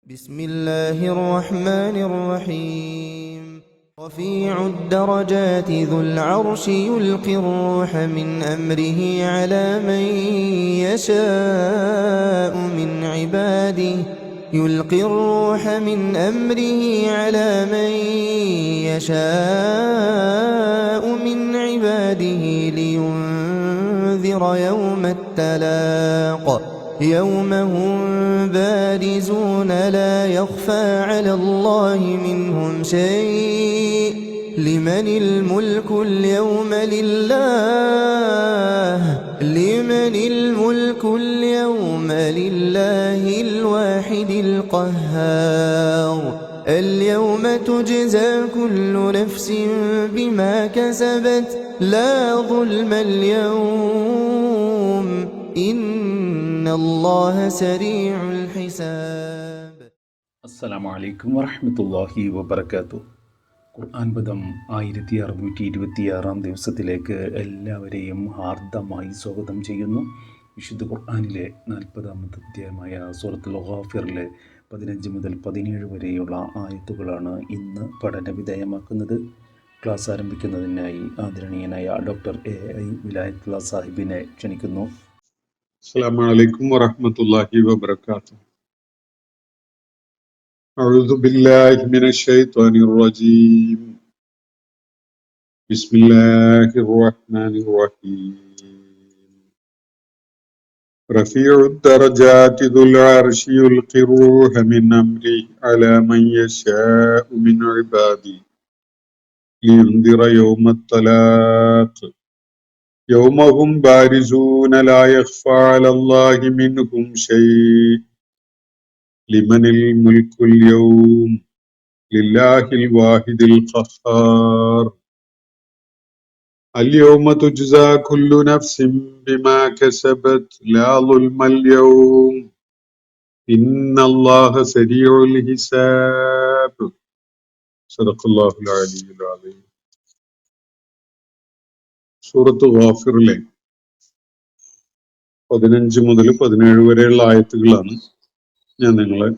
بسم الله الرحمن الرحيم. رفيع الدرجات ذو العرش يلقي الروح من أمره على من يشاء من عباده يلقي الروح من أمره على من يشاء من عباده لينذر يوم التلاق يوم هم بارزون لا يخفى على الله منهم شيء لمن الملك اليوم لله الواحد القهار. اليوم تجزى كل نفس بما كسبت لا ظلم اليوم إن الله سريع الحساب. അസ്സലാമു അലൈക്കും വറഹ്മത്തുള്ളാഹി വബറകാതുഹു. ഖുർആൻ പദം 1626 ദിവസത്തിലേക്ക് എല്ലാവരെയും ഹാർദമായി സ്വാഗതം ചെയ്യുന്നു. വിശുദ്ധ ഖുർആനിലെ 40-ാമത്തെ അധ്യായമായ സൂറത്തുൽ ഗാഫിറിലെ 15 മുതൽ 17 വരെയുള്ള ആയത്തുകളാണ് ഇന്ന് പഠന വിധേയമാക്കുന്നത്. ക്ലാസ് ആരംഭിക്കുന്നതിനായി ആദരണീയനായ ഡോക്ടർ AI വിലായത്തുള്ള സാഹിബിനെ ക്ഷണിക്കുന്നു. السلام عليكم ورحمة الله وبركاته. أعوذ بالله من الشيطان الرجيم. بسم الله الرحمن الرحيم. رفيع الدرجات ذو العرش يلقي الروح من أمره على من يشاء من عباده لينذر يوم التلاق يوم هم بارزون لا يخفى على الله منهم شيء لمن الملك اليوم لله الواحد القهار. اليوم تجزى كل نفس بما كسبت لا ظلم اليوم إن الله سريع الحساب. صدق الله العلي العظيم. സൂറത്ത് ഗാഫിറിലെ 15 മുതൽ 17 വരെയുള്ള ആയത്തുകളാണ് ഞാൻ നിങ്ങളെ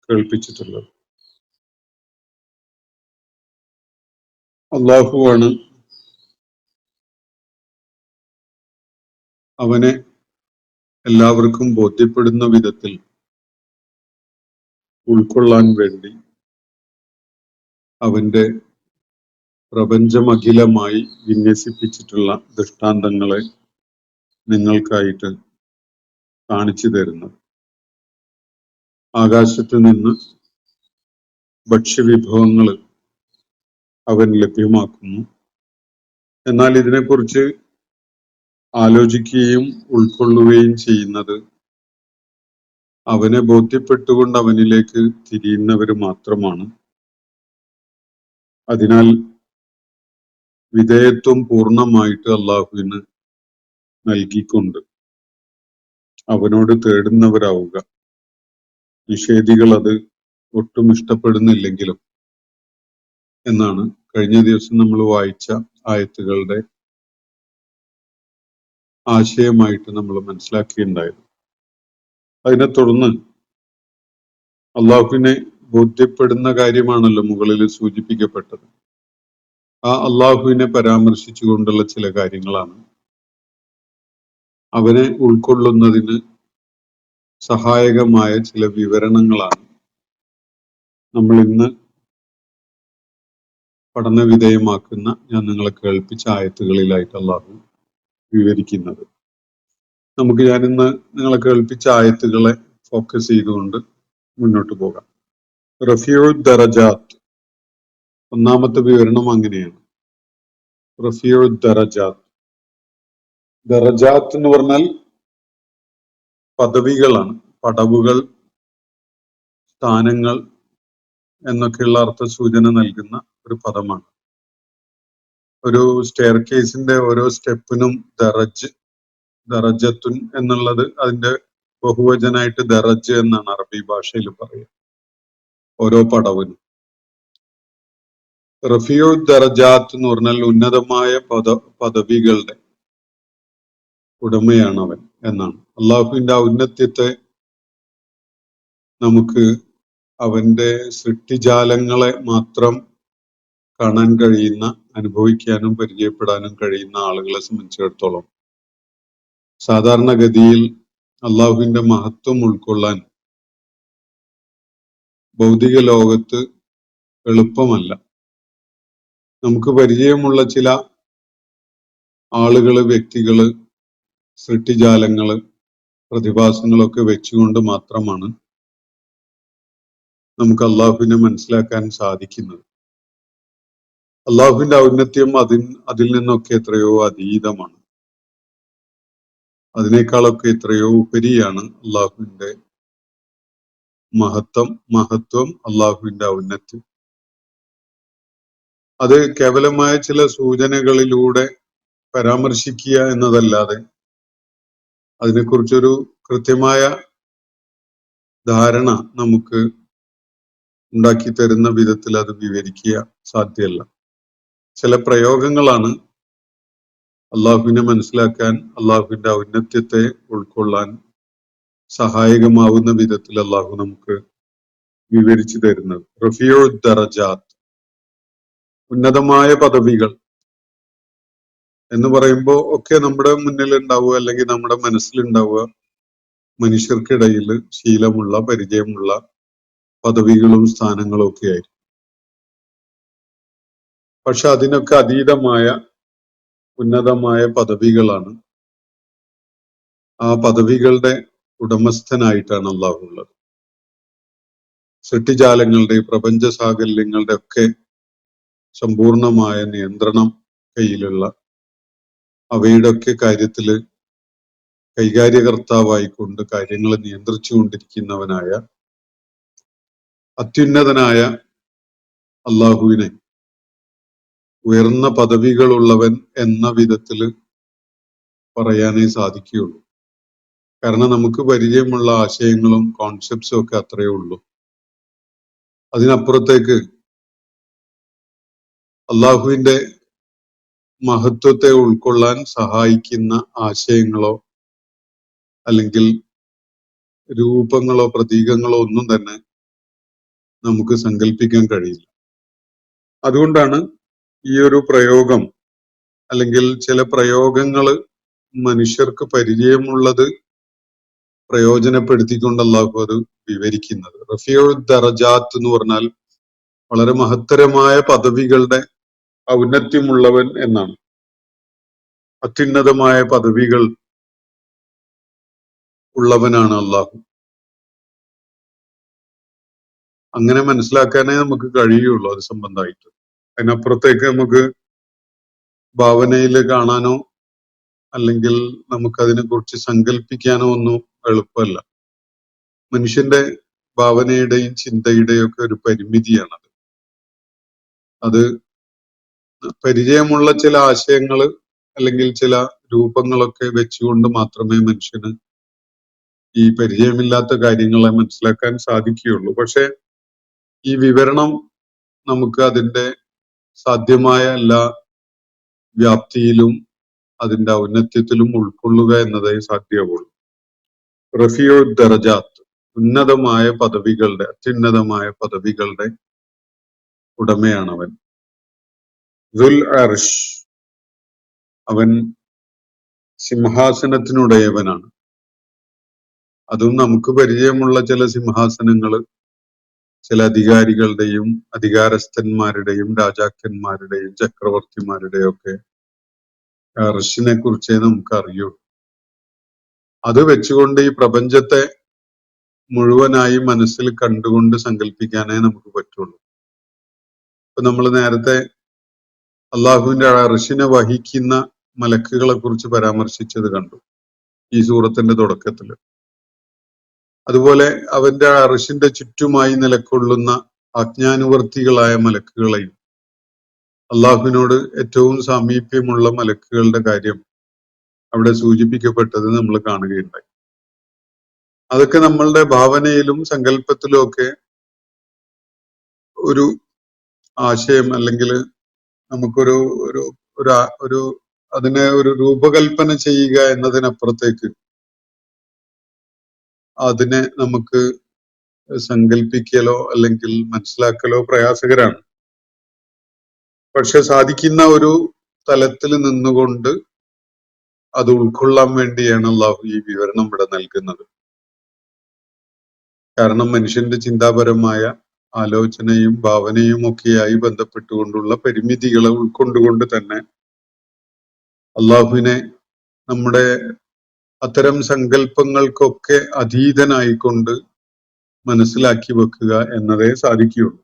കേൾപ്പിച്ചിട്ടുള്ളത്. അള്ളാഹുവാണ് അവനെ എല്ലാവർക്കും ബോധ്യപ്പെടുന്ന വിധത്തിൽ ഉൾക്കൊള്ളാൻ വേണ്ടി അവന്റെ പ്രപഞ്ചമഖിലമായി വിന്യസിപ്പിച്ചിട്ടുള്ള ദൃഷ്ടാന്തങ്ങളെ നിങ്ങൾക്കായിട്ട് കാണിച്ചു തരുന്നത്. ആകാശത്ത് നിന്ന് ഭക്ഷ്യവിഭവങ്ങൾ അവൻ ലഭ്യമാക്കുന്നു. എന്നാൽ ഇതിനെക്കുറിച്ച് ആലോചിക്കുകയും ഉൾക്കൊള്ളുകയും ചെയ്യുന്നത് അവനെ ബോധ്യപ്പെട്ടുകൊണ്ട് അവനിലേക്ക് തിരിയുന്നവർ മാത്രമാണ്. അതിനാൽ വിധേയത്വം പൂർണ്ണമായിട്ട് അള്ളാഹുവിന് നൽകിക്കൊണ്ട് അവനോട് തേടുന്നവരാവുക. നിഷേധികൾ അത് ഒട്ടും ഇഷ്ടപ്പെടുന്നില്ലെങ്കിലും എന്നാണ് കഴിഞ്ഞ ദിവസം നമ്മൾ വായിച്ച ആയത്തുകളുടെ ആശയമായിട്ട് നമ്മൾ മനസ്സിലാക്കിയിട്ടുണ്ടായത്. അതിനെ തുടർന്ന് അള്ളാഹുവിനെ ബോധ്യപ്പെടുന്ന കാര്യമാണല്ലോ മുകളിൽ സൂചിപ്പിക്കപ്പെട്ടത്. ആ അള്ളാഹുവിനെ പരാമർശിച്ചുകൊണ്ടുള്ള ചില കാര്യങ്ങളാണ്. അവനെ ഉൾക്കൊള്ളുന്നതിന് സഹായകമായ ചില വിവരണങ്ങളാണ് നമ്മൾ ഇന്ന് പഠന വിധേയമാക്കുന്ന ഞാൻ നിങ്ങളെ കേൾപ്പിച്ച ആയത്തുകളിലായിട്ട് അള്ളാഹു വിവരിക്കുന്നത്. നമുക്ക് ഞാനിന്ന് നിങ്ങളെ കേൾപ്പിച്ച ആയത്തുകളെ ഫോക്കസ് ചെയ്തുകൊണ്ട് മുന്നോട്ട് പോകാം. റഫീഉ ദറജാത്ത്, ഒന്നാമത്തെ വിവരണം അങ്ങനെയാണ്. റഫീഉ ദറജാത്ത്, ദറജാത്ത് എന്ന് പറഞ്ഞാൽ പദവികളാണ്, പടവുകൾ, സ്ഥാനങ്ങൾ എന്നൊക്കെയുള്ള അർത്ഥ സൂചന നൽകുന്ന ഒരു പദമാണ്. ഒരു സ്റ്റെയർ കേസിന്റെ ഓരോ സ്റ്റെപ്പിനും ദറജത്തുൻ എന്നുള്ളത് അതിന്റെ ബഹുവചനായിട്ട് ദറജ് എന്നാണ് അറബി ഭാഷയിൽ പറയുക, ഓരോ പടവിനും. റഫീഉ ദറജാത്ത് എന്ന് പറഞ്ഞാൽ ഉന്നതമായ പദവികളുടെ ഉടമയാണ് അവൻ എന്നാണ്. അള്ളാഹുവിന്റെ ഔന്നത്യത്തെ നമുക്ക് അവന്റെ സൃഷ്ടിജാലങ്ങളെ മാത്രം കാണാൻ കഴിയുന്ന, അനുഭവിക്കാനും പരിചയപ്പെടാനും കഴിയുന്ന ആളുകളെ സംബന്ധിച്ചിടത്തോളം സാധാരണഗതിയിൽ അള്ളാഹുവിന്റെ മഹത്വം ഉൾക്കൊള്ളാൻ ഭൗതിക ലോകത്ത് എളുപ്പമല്ല. നമുക്ക് പരിചയമുള്ള ചില ആളുകള്, വ്യക്തികള്, സൃഷ്ടിജാലങ്ങള്, പ്രതിഭാസങ്ങളൊക്കെ വെച്ചുകൊണ്ട് മാത്രമാണ് നമുക്ക് അള്ളാഹുവിനെ മനസ്സിലാക്കാൻ സാധിക്കുന്നത്. അള്ളാഹുവിന്റെ ഔന്നത്യം അതിൽ നിന്നൊക്കെ എത്രയോ അതീതമാണ്. അതിനേക്കാളൊക്കെ എത്രയോ ഉപരിയാണ് അള്ളാഹുവിന്റെ മഹത്വം, അള്ളാഹുവിന്റെ ഔന്നത്യം. അത് കേവലമായ ചില സൂചനകളിലൂടെ പരാമർശിക്കുക എന്നതല്ലാതെ അതിനെക്കുറിച്ചൊരു കൃത്യമായ ധാരണ നമുക്ക് ഉണ്ടാക്കി തരുന്ന വിധത്തിൽ അത് വിവരിക്കുക സാധ്യമല്ല. ചില പ്രയോഗങ്ങളാണ് അള്ളാഹുവിനെ മനസ്സിലാക്കാൻ, അള്ളാഹുവിന്റെ ഔന്നത്യത്തെ ഉൾക്കൊള്ളാൻ സഹായകമാവുന്ന വിധത്തിൽ അള്ളാഹു നമുക്ക് വിവരിച്ചു തരുന്നത്. റഫീഉ ദറജാത്ത്, ഉന്നതമായ പദവികൾ എന്ന് പറയുമ്പോൾ ഒക്കെ നമ്മുടെ മുന്നിൽ ഉണ്ടാവുക, അല്ലെങ്കിൽ നമ്മുടെ മനസ്സിലുണ്ടാവുക മനുഷ്യർക്കിടയിൽ ശീലമുള്ള, പരിചയമുള്ള പദവികളും സ്ഥാനങ്ങളും ഒക്കെ ആയിരിക്കും. പക്ഷെ അതിനൊക്കെ അതീതമായ ഉന്നതമായ പദവികളാണ്. ആ പദവികളുടെ ഉടമസ്ഥനായിട്ടാണ് അള്ളാഹു ഉള്ളത്. സൃഷ്ടിജാലങ്ങളുടെ, പ്രപഞ്ച സാകല്യങ്ങളുടെ ഒക്കെ സമ്പൂർണമായ നിയന്ത്രണം കയ്യിലുള്ള, അവയുടെ ഒക്കെ കാര്യത്തില് കൈകാര്യകർത്താവായിക്കൊണ്ട് കാര്യങ്ങളെ നിയന്ത്രിച്ചുകൊണ്ടിരിക്കുന്നവനായ അത്യുന്നതനായ അള്ളാഹുവിനെ ഉയർന്ന പദവികളുള്ളവൻ എന്ന വിധത്തില് പറയാനേ സാധിക്കുകയുള്ളൂ. കാരണം നമുക്ക് പരിചയമുള്ള ആശയങ്ങളും കോൺസെപ്റ്റ്സും ഒക്കെ അത്രയേ ഉള്ളൂ. അതിനപ്പുറത്തേക്ക് അള്ളാഹുവിന്റെ മഹത്വത്തെ ഉൾക്കൊള്ളാൻ സഹായിക്കുന്ന ആശയങ്ങളോ അല്ലെങ്കിൽ രൂപങ്ങളോ പ്രതീകങ്ങളോ ഒന്നും തന്നെ നമുക്ക് സങ്കല്പിക്കാൻ കഴിയില്ല. അതുകൊണ്ടാണ് ഈ ഒരു പ്രയോഗം, അല്ലെങ്കിൽ ചില പ്രയോഗങ്ങള് മനുഷ്യർക്ക് പരിചയമുള്ളത് പ്രയോജനപ്പെടുത്തിക്കൊണ്ട് അള്ളാഹു അത് വിവരിക്കുന്നത്. റഫീഉ ദറജാത്ത് എന്ന് പറഞ്ഞാൽ വളരെ മഹത്തരമായ പദവികളുടെ ഔന്നത്യമുള്ളവൻ എന്നാണ്. അത്യുന്നതമായ പദവികൾ ഉള്ളവനാണ് അള്ളാഹു. അങ്ങനെ മനസ്സിലാക്കാനേ നമുക്ക് കഴിയുള്ളൂ അത് സംബന്ധമായിട്ട്. അതിനപ്പുറത്തേക്ക് നമുക്ക് ഭാവനയിൽ കാണാനോ അല്ലെങ്കിൽ നമുക്കതിനെ കുറിച്ച് സങ്കല്പിക്കാനോ ഒന്നും എളുപ്പമല്ല. മനുഷ്യന്റെ ഭാവനയുടെയും ചിന്തയുടെയും ഒക്കെ ഒരു പരിമിതിയാണത്. അത് പരിചയമുള്ള ചില ആശയങ്ങള് അല്ലെങ്കിൽ ചില രൂപങ്ങളൊക്കെ വെച്ചുകൊണ്ട് മാത്രമേ മനുഷ്യന് ഈ പരിചയമില്ലാത്ത കാര്യങ്ങളെ മനസ്സിലാക്കാൻ സാധിക്കുകയുള്ളൂ. പക്ഷെ ഈ വിവരണം നമുക്ക് അതിന്റെ സാധ്യമായ എല്ലാ വ്യാപ്തിയിലും അതിന്റെ ഔന്നത്യത്തിലും ഉൾക്കൊള്ളുക എന്നതേ സാധ്യമാവുള്ളൂ. റഫീഉ ദറജാത്ത്, ഉന്നതമായ പദവികളുടെ, അത്യുന്നതമായ പദവികളുടെ ഉടമയാണവൻ. ദുൽ അർഷ്, അവൻ സിംഹാസനത്തിനുടയവനാണ്. അതും നമുക്ക് പരിചയമുള്ള ചില സിംഹാസനങ്ങള് ചില അധികാരികളുടെയും അധികാരസ്ഥന്മാരുടെയും രാജാക്കന്മാരുടെയും ചക്രവർത്തിമാരുടെയും ഒക്കെ അർശിനെ കുറിച്ചേ നമുക്ക് അറിയൂ. അത് വെച്ചുകൊണ്ട് ഈ പ്രപഞ്ചത്തെ മുഴുവനായി മനസ്സിൽ കണ്ടുകൊണ്ട് സങ്കല്പിക്കാനേ നമുക്ക് പറ്റുള്ളൂ. ഇപ്പൊ നമ്മൾ നേരത്തെ അള്ളാഹുവിന്റെ അർശിനെ വഹിക്കുന്ന മലക്കുകളെ കുറിച്ച് പരാമർശിച്ചത് കണ്ടു ഈ സൂറത്തിന്റെ തുടക്കത്തില്. അതുപോലെ അവന്റെ അർശിന്റെ ചുറ്റുമായി നിലകൊള്ളുന്ന ആജ്ഞാനുവർത്തികളായ മലക്കുകളെയും, അള്ളാഹുവിനോട് ഏറ്റവും സാമീപ്യമുള്ള മലക്കുകളുടെ കാര്യം അവിടെ സൂചിപ്പിക്കപ്പെട്ടത് നമ്മൾ കാണുകയുണ്ടായി. അതൊക്കെ നമ്മളുടെ ഭാവനയിലും സങ്കല്പത്തിലും ഒക്കെ ഒരു ആശയം, അല്ലെങ്കിൽ നമുക്കൊരു ഒരു ഒരു ഒരു അതിനെ ഒരു രൂപകൽപ്പന ചെയ്യുക എന്നതിനപ്പുറത്തേക്ക് അതിനെ നമുക്ക് സങ്കല്പിക്കലോ അല്ലെങ്കിൽ മനസ്സിലാക്കലോ പ്രയാസകരാണ്. പക്ഷെ സാധിക്കുന്ന ഒരു തലത്തിൽ നിന്നുകൊണ്ട് അത് ഉൾക്കൊള്ളാൻ വേണ്ടിയാണ് അള്ളാഹു ഈ വിവരണം ഇവിടെ നൽകുന്നത്. കാരണം മനുഷ്യന്റെ ചിന്താപരമായ ആലോചനയും ഭാവനയും ഒക്കെയായി ബന്ധപ്പെട്ടുകൊണ്ടുള്ള പരിമിതികളെ ഉൾക്കൊണ്ടുകൊണ്ട് തന്നെ അള്ളാഹുവിനെ നമ്മുടെ അത്തരം സങ്കല്പങ്ങൾക്കൊക്കെ അതീതനായിക്കൊണ്ട് മനസ്സിലാക്കി വെക്കുക എന്നതേ സാധിക്കുകയുള്ളൂ.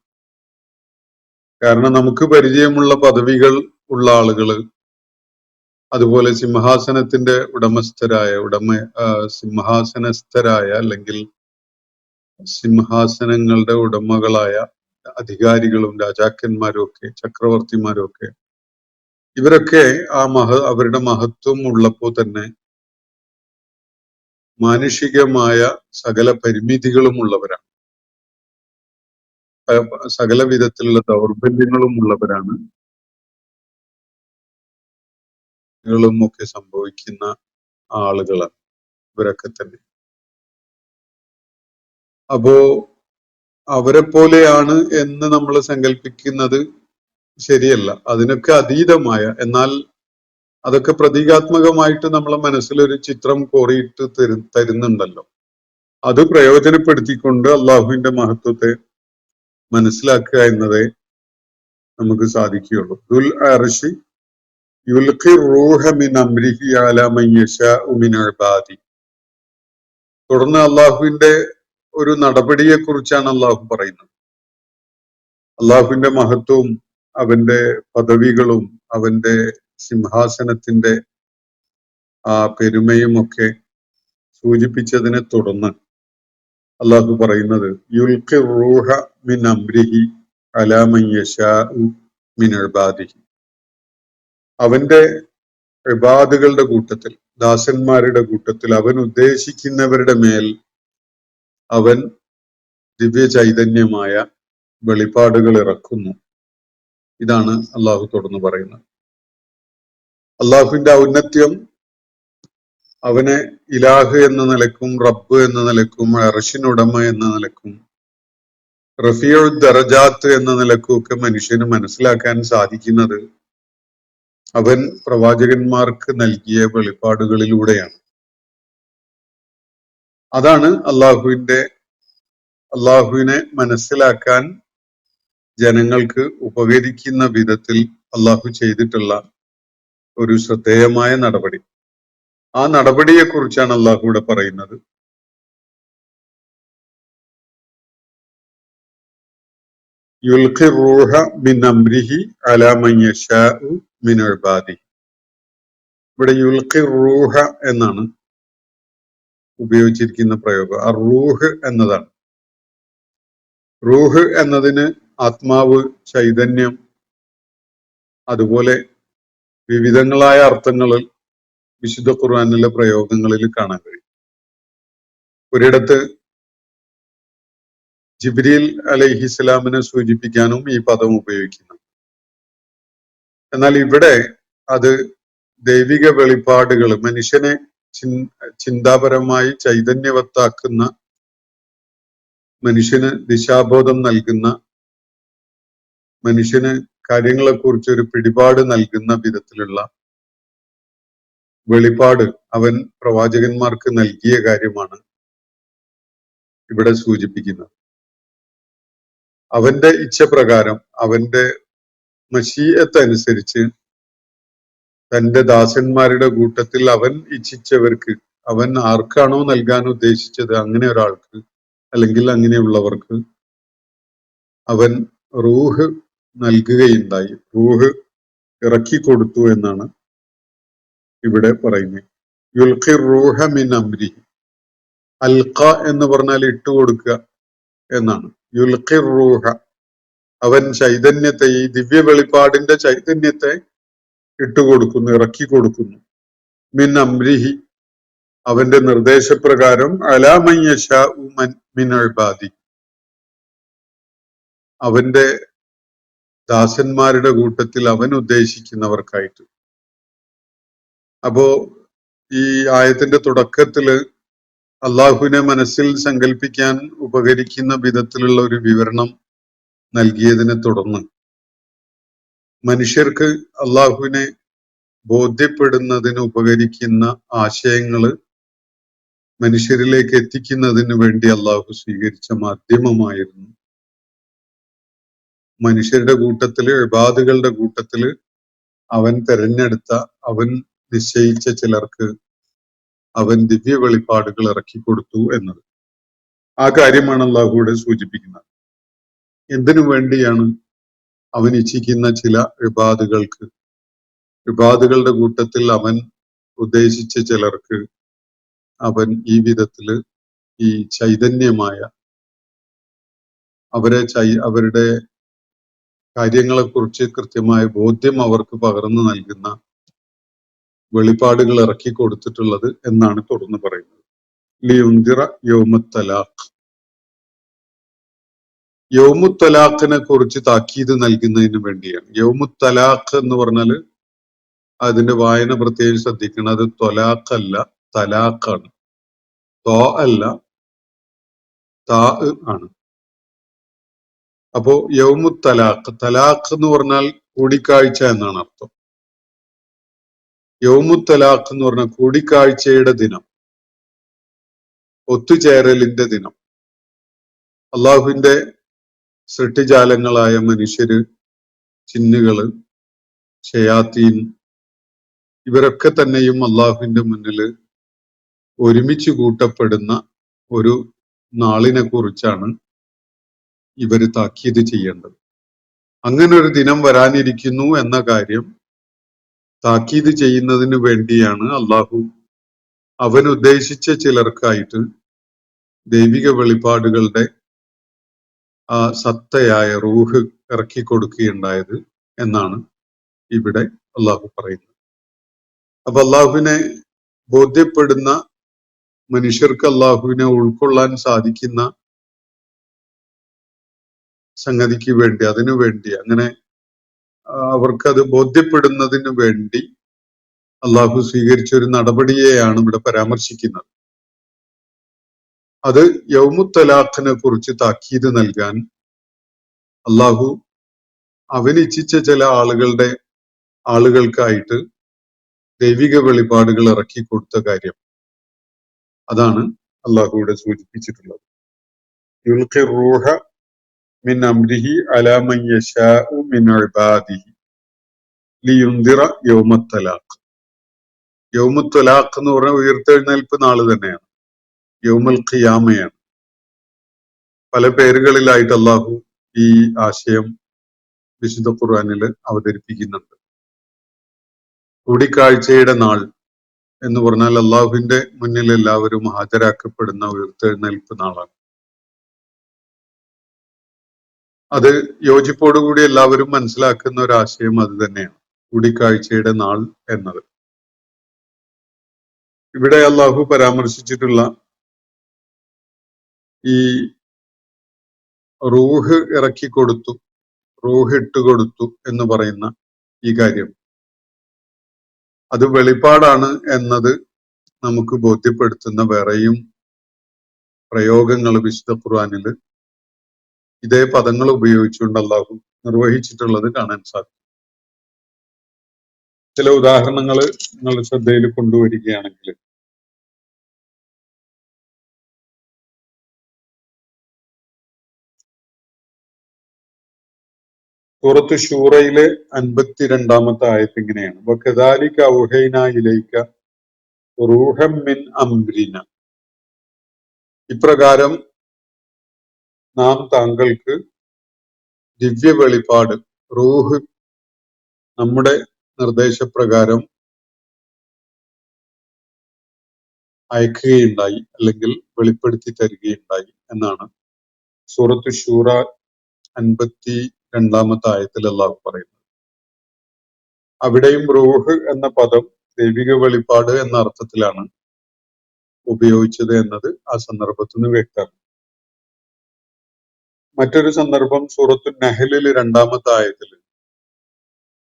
കാരണം നമുക്ക് പരിചയമുള്ള പദവികൾ ഉള്ള ആളുകള്, അതുപോലെ സിംഹാസനത്തിന്റെ സിംഹാസനസ്ഥരായ അല്ലെങ്കിൽ സിംഹാസനങ്ങളുടെ ഉടമകളായ അധികാരികളും രാജാക്കന്മാരും ഒക്കെ ചക്രവർത്തിമാരും ഒക്കെ ഇവരൊക്കെ അവരുടെ മഹത്വം ഉള്ളപ്പോൾ തന്നെ മാനുഷികമായ സകല പരിമിതികളും ഉള്ളവരാണ്, സകല വിധത്തിലുള്ള ദൗർബല്യങ്ങളും ഉള്ളവരാണ്, ഒക്കെ സംഭവിക്കുന്ന ആളുകളാണ് ഇവരൊക്കെ തന്നെ. അപ്പോ അവരെ പോലെയാണ് എന്ന് നമ്മൾ സങ്കല്പിക്കുന്നത് ശരിയല്ല. അതിനൊക്കെ അതീതമായ, എന്നാൽ അതൊക്കെ പ്രതീകാത്മകമായിട്ട് നമ്മളെ മനസ്സിലൊരു ചിത്രം കോറിയിട്ട് തരുന്നുണ്ടല്ലോ. അത് പ്രയോജനപ്പെടുത്തിക്കൊണ്ട് അള്ളാഹുവിന്റെ മഹത്വത്തെ മനസ്സിലാക്കുക എന്നതേ നമുക്ക് സാധിക്കുകയുള്ളൂ. ദുൽ അർശി യുൽഖി റൂഹ മിൻ അംരിഹി അലാ മൻ യശാഉ മിൻ ഇബാദി. തുടർന്ന് അള്ളാഹുവിന്റെ ഒരു നടപടിയെ കുറിച്ചാണ് അള്ളാഹു പറയുന്നത്. അള്ളാഹുവിന്റെ മഹത്വവും അവന്റെ പദവികളും അവന്റെ സിംഹാസനത്തിന്റെ ആ പെരുമയും ഒക്കെ സൂചിപ്പിച്ചതിനെ തുടർന്ന് അള്ളാഹു പറയുന്നത് യുൽഖി റൂഹ മിൻ അംരിഹി അലാ മൻ യശാഉ മിൻ ഇബാദിഹി. അവന്റെ ഇബാദുകളുടെ കൂട്ടത്തിൽ, ദാസന്മാരുടെ കൂട്ടത്തിൽ അവൻ ഉദ്ദേശിക്കുന്നവരുടെ മേൽ അവൻ ദിവ്യ ചൈതന്യമായ വെളിപ്പാടുകൾ ഇറക്കുന്നു. ഇതാണ് അള്ളാഹു തുടർന്ന് പറയുന്നത്. അള്ളാഹുവിന്റെ ഔന്നത്യം അവനെ ഇലാഹ് എന്ന നിലക്കും റബ്ബ് എന്ന നിലക്കും അർശിനുടമ എന്ന നിലക്കും റഫീഉ ദറജാത്ത് എന്ന നിലക്കും ഒക്കെ മനുഷ്യന് മനസ്സിലാക്കാൻ സാധിക്കുന്നത് അവൻ പ്രവാചകന്മാർക്ക് നൽകിയ വെളിപ്പാടുകളിലൂടെയാണ്. അതാണ് അള്ളാഹുവിനെ മനസ്സിലാക്കാൻ ജനങ്ങൾക്ക് ഉപകരിക്കുന്ന വിധത്തിൽ അള്ളാഹു ചെയ്തിട്ടുള്ള ഒരു ശ്രദ്ധേയമായ നടപടി. ആ നടപടിയെ കുറിച്ചാണ് അള്ളാഹു ഇവിടെ പറയുന്നത്. യുൽഖി റൂഹ മിൻ അംരിഹി അലാ മൻ യശാഉ മിൻ ഇബാദിഹി. ഇവിടെ യുൽഖി റൂഹ എന്നാണ് ഉപയോഗിച്ചിരിക്കുന്ന പ്രയോഗം. ആ റൂഹ് എന്നതാണ്. റൂഹ് എന്നതിന് ആത്മാവ്, ചൈതന്യം, അതുപോലെ വിവിധങ്ങളായ അർത്ഥങ്ങളിൽ വിശുദ്ധ ഖുർആനിലെ പ്രയോഗങ്ങളിൽ കാണാൻ കഴിയും. ഒരിടത്ത് ജിബ്രീൽ അലൈഹിസ്സലാമിനെ സൂചിപ്പിക്കാനും ഈ പദം ഉപയോഗിക്കുന്നു. എന്നാൽ ഇവിടെ അത് ദൈവിക വെളിപ്പാടുകൾ, മനുഷ്യനെ ചിന്താപരമായി ചൈതന്യവത്താക്കുന്ന, മനുഷ്യന് ദിശാബോധം നൽകുന്ന, മനുഷ്യന് കാര്യങ്ങളെക്കുറിച്ച് ഒരു പിടിപാട് നൽകുന്ന വിധത്തിലുള്ള വെളിപ്പാട് അവൻ പ്രവാചകന്മാർക്ക് നൽകിയ കാര്യമാണ് ഇവിടെ സൂചിപ്പിക്കുന്നത്. അവന്റെ ഇച്ഛപ്രകാരം, അവന്റെ മശീഅത്ത് അനുസരിച്ച് തന്റെ ദാസന്മാരുടെ കൂട്ടത്തിൽ അവൻ ഇച്ഛിച്ചവർക്ക്, അവൻ ആർക്കാണോ നൽകാൻ ഉദ്ദേശിച്ചത് അങ്ങനെ ഒരാൾക്ക് അല്ലെങ്കിൽ അങ്ങനെയുള്ളവർക്ക് അവൻ റൂഹ് നൽകുകയുണ്ടായി, റൂഹ് ഇറക്കിക്കൊടുത്തു എന്നാണ് ഇവിടെ പറയുന്നത്. യുൽഖി റൂഹ മിൻ അംരിഹി. അൽഖ എന്ന് പറഞ്ഞാൽ ഇട്ടുകൊടുക്കുക എന്നാണ്. യുൽഖി റൂഹ, അവൻ ചൈതന്യത്തെ, ഈ ദിവ്യ വെളിപ്പാടിന്റെ ചൈതന്യത്തെ ഇട്ടുകൊടുക്കുന്നു, ഇറക്കി കൊടുക്കുന്നു. മിൻ അംരിഹി, അവന്റെ നിർദ്ദേശപ്രകാരം, അലാ മൻ യശാഉ മിൻ ഇബാദി, അവന്റെ ദാസന്മാരുടെ കൂട്ടത്തിൽ അവൻ ഉദ്ദേശിക്കുന്നവർക്കായിട്ട്. അപ്പോ ഈ ആയത്തിന്റെ തുടക്കത്തില് അള്ളാഹുവിനെ മനസ്സിൽ സങ്കല്പിക്കാൻ ഉപകരിക്കുന്ന വിധത്തിലുള്ള ഒരു വിവരണം നൽകിയതിനെ തുടർന്ന് മനുഷ്യർക്ക് അള്ളാഹുവിനെ ബോധ്യപ്പെടുന്നതിന് ഉപകരിക്കുന്ന ആശയങ്ങള് മനുഷ്യരിലേക്ക് എത്തിക്കുന്നതിന് വേണ്ടി അള്ളാഹു സ്വീകരിച്ച മാധ്യമമായിരുന്നു മനുഷ്യരുടെ കൂട്ടത്തില് ഇബാദുകളുടെ കൂട്ടത്തില് അവൻ തെരഞ്ഞെടുത്ത അവൻ നിശ്ചയിച്ച ചിലർക്ക് അവൻ ദിവ്യ വെളിപ്പാടുകൾ ഇറക്കിക്കൊടുത്തു എന്നത്. ആ കാര്യമാണ് അള്ളാഹു ഇവിടെ സൂചിപ്പിക്കുന്നത്. എന്തിനു വേണ്ടിയാണ് അവൻ ഇച്ഛിക്കുന്ന ചില ഇബാദുകളുടെ കൂട്ടത്തിൽ അവൻ ഉദ്ദേശിച്ച ചിലർക്ക് അവൻ ഈ വിധത്തില് ഈ ചൈതന്യമായ അവരുടെ കാര്യങ്ങളെക്കുറിച്ച് കൃത്യമായ ബോധ്യം അവർക്ക് പകർന്നു നൽകുന്ന വെളിപ്പാടുകൾ ഇറക്കി കൊടുത്തിട്ടുള്ളത് എന്നാണ് തുടർന്ന് പറയുന്നത്. ലിയുൻദിറ യൗമുത്തലാഖ്. യൗമുത്തലാഖിനെ കുറിച്ച് താക്കീത് നൽകുന്നതിന് വേണ്ടിയാണ്. യൗമുത്തലാഖ് എന്ന് പറഞ്ഞാല് അതിന്റെ വായന പ്രത്യേകം ശ്രദ്ധിക്കണം. അത് ത്വലാഖല്ല, തലാഖാണ്. തോ അല്ല, താ ആണ്. അപ്പോ യൗമുത്തലാഖ്, തലാഖ് എന്ന് പറഞ്ഞാൽ കൂടിക്കാഴ്ച എന്നാണ് അർത്ഥം. യൗമുത്തലാഖ് എന്ന് പറഞ്ഞാൽ കൂടിക്കാഴ്ചയുടെ ദിനം, ഒത്തുചേരലിന്റെ ദിനം. അള്ളാഹുവിന്റെ സൃഷ്ടിജാലങ്ങളായ മനുഷ്യര്, ജിന്നുകള്, ശയാത്തീൻ, ഇവരൊക്കെ തന്നെയും അള്ളാഹുവിന്റെ മുന്നില് ഒരുമിച്ച് കൂട്ടപ്പെടുന്ന ഒരു നാളിനെ കുറിച്ചാണ് ഇവര് താക്കീത് ചെയ്യേണ്ടത്. അങ്ങനെ ഒരു ദിനം വരാനിരിക്കുന്നു എന്ന കാര്യം താക്കീത് ചെയ്യുന്നതിന് വേണ്ടിയാണ് അള്ളാഹു അവൻ ഉദ്ദേശിച്ച ചിലർക്കായിട്ട് ദൈവിക വെളിപ്പാടുകളുടെ ആ സത്തയായ റൂഹ് ഇറക്കി കൊടുക്കുകയുണ്ടായത് എന്നാണ് ഇവിടെ അള്ളാഹു പറയുന്നത്. അപ്പൊ അള്ളാഹുവിനെ ബോധ്യപ്പെടുന്ന മനുഷ്യർക്ക് അള്ളാഹുവിനെ ഉൾക്കൊള്ളാൻ സാധിക്കുന്ന സംഗതിക്ക് വേണ്ടി, അതിനു വേണ്ടി, അങ്ങനെ അവർക്കത് ബോധ്യപ്പെടുന്നതിന് വേണ്ടി അള്ളാഹു സ്വീകരിച്ച ഒരു നടപടിയെയാണ് ഇവിടെ പരാമർശിക്കുന്നത്. അത് യൗമുത്തലാഖിനെ കുറിച്ച് താക്കീത് നൽകാൻ അള്ളാഹു അവനിച്ഛിച്ച ചില ആളുകൾക്കായിട്ട് ദൈവിക വെളിപ്പാടുകൾ ഇറക്കി കൊടുത്ത കാര്യം, അതാണ് അള്ളാഹു ഇവിടെ സൂചിപ്പിച്ചിട്ടുള്ളത്. യുൽഖി റൂഹ മിൻ അംരിഹി അലാ മൻ യശാഉ മിൻ ഇബാദിഹി ലിയുൻദിറ യൗമത്തലാഖ്. യൗമുത്തലാഖ് എന്ന് പറഞ്ഞാൽ ഉയർത്തെഴുന്നേൽപ്പ് നാള് തന്നെയാണ്, യൗമുൽ ഖിയാമയാണ്. പല പേരുകളിലായിട്ട് അള്ളാഹു ഈ ആശയം വിശുദ്ധ ഖുർആനില് അവതരിപ്പിക്കുന്നുണ്ട്. കൂടിക്കാഴ്ചയുടെ നാൾ എന്ന് പറഞ്ഞാൽ അള്ളാഹുവിന്റെ മുന്നിൽ എല്ലാവരും ഹാജരാക്കപ്പെടുന്ന ഉയർത്തെഴുന്നേൽപ്പ് നാളാണ്. അത് യോജിപ്പോടുകൂടി എല്ലാവരും മനസ്സിലാക്കുന്ന ഒരു ആശയം അത് തന്നെയാണ്, കൂടിക്കാഴ്ചയുടെ നാൾ എന്നത്. ഇവിടെ അള്ളാഹു പരാമർശിച്ചിട്ടുള്ള ഈ റൂഹ് ഇറക്കി കൊടുത്തു, റൂഹ് ഇട്ടുകൊടുത്തു എന്ന് പറയുന്ന ഈ കാര്യം, അത് വെളിപ്പാടാണ് എന്നത് നമുക്ക് ബോധ്യപ്പെടുത്തുന്ന വേറെയും പ്രയോഗങ്ങൾ വിശുദ്ധ ഖുർആനിൽ ഇതേ പദങ്ങൾ ഉപയോഗിച്ചുകൊണ്ട് അള്ളാഹു നിർവഹിച്ചിട്ടുള്ളത് കാണാൻ സാധിക്കും. ചില ഉദാഹരണങ്ങൾ നിങ്ങളുടെ ശ്രദ്ധയിൽ കൊണ്ടുവരികയാണെങ്കിൽ, സൂറത്ത് ശൂറയിലെ 52-ാമത്തെ ആയത്ത് ഇങ്ങനെയാണ്: വകദാലിക ഔഹൈനാ ഇലൈക റൂഹം മിൻ അംരിന. ഇപ്രകാരം നാം താങ്കൾക്ക് ദിവ്യ വെളിപ്പാട്, റൂഹ്, നമ്മുടെ നിർദ്ദേശപ്രകാരം അയക്കുകയുണ്ടായി, അല്ലെങ്കിൽ വെളിപ്പെടുത്തി തരികയുണ്ടായി എന്നാണ് സൂറത്ത് ശൂറ 52-ാമത്തെ ആയത്തിൽ അള്ളാഹു പറയുന്നത്. അവിടെയും റൂഹ് എന്ന പദം ദൈവിക വെളിപ്പാട് എന്ന അർത്ഥത്തിലാണ് ഉപയോഗിച്ചത് എന്നത് ആ സന്ദർഭത്തിൽ നിന്ന് വ്യക്തമാണ്. മറ്റൊരു സന്ദർഭം സൂറത്തു നഹ്ലിൽ 2-ാമത്തെ ആയത്തിൽ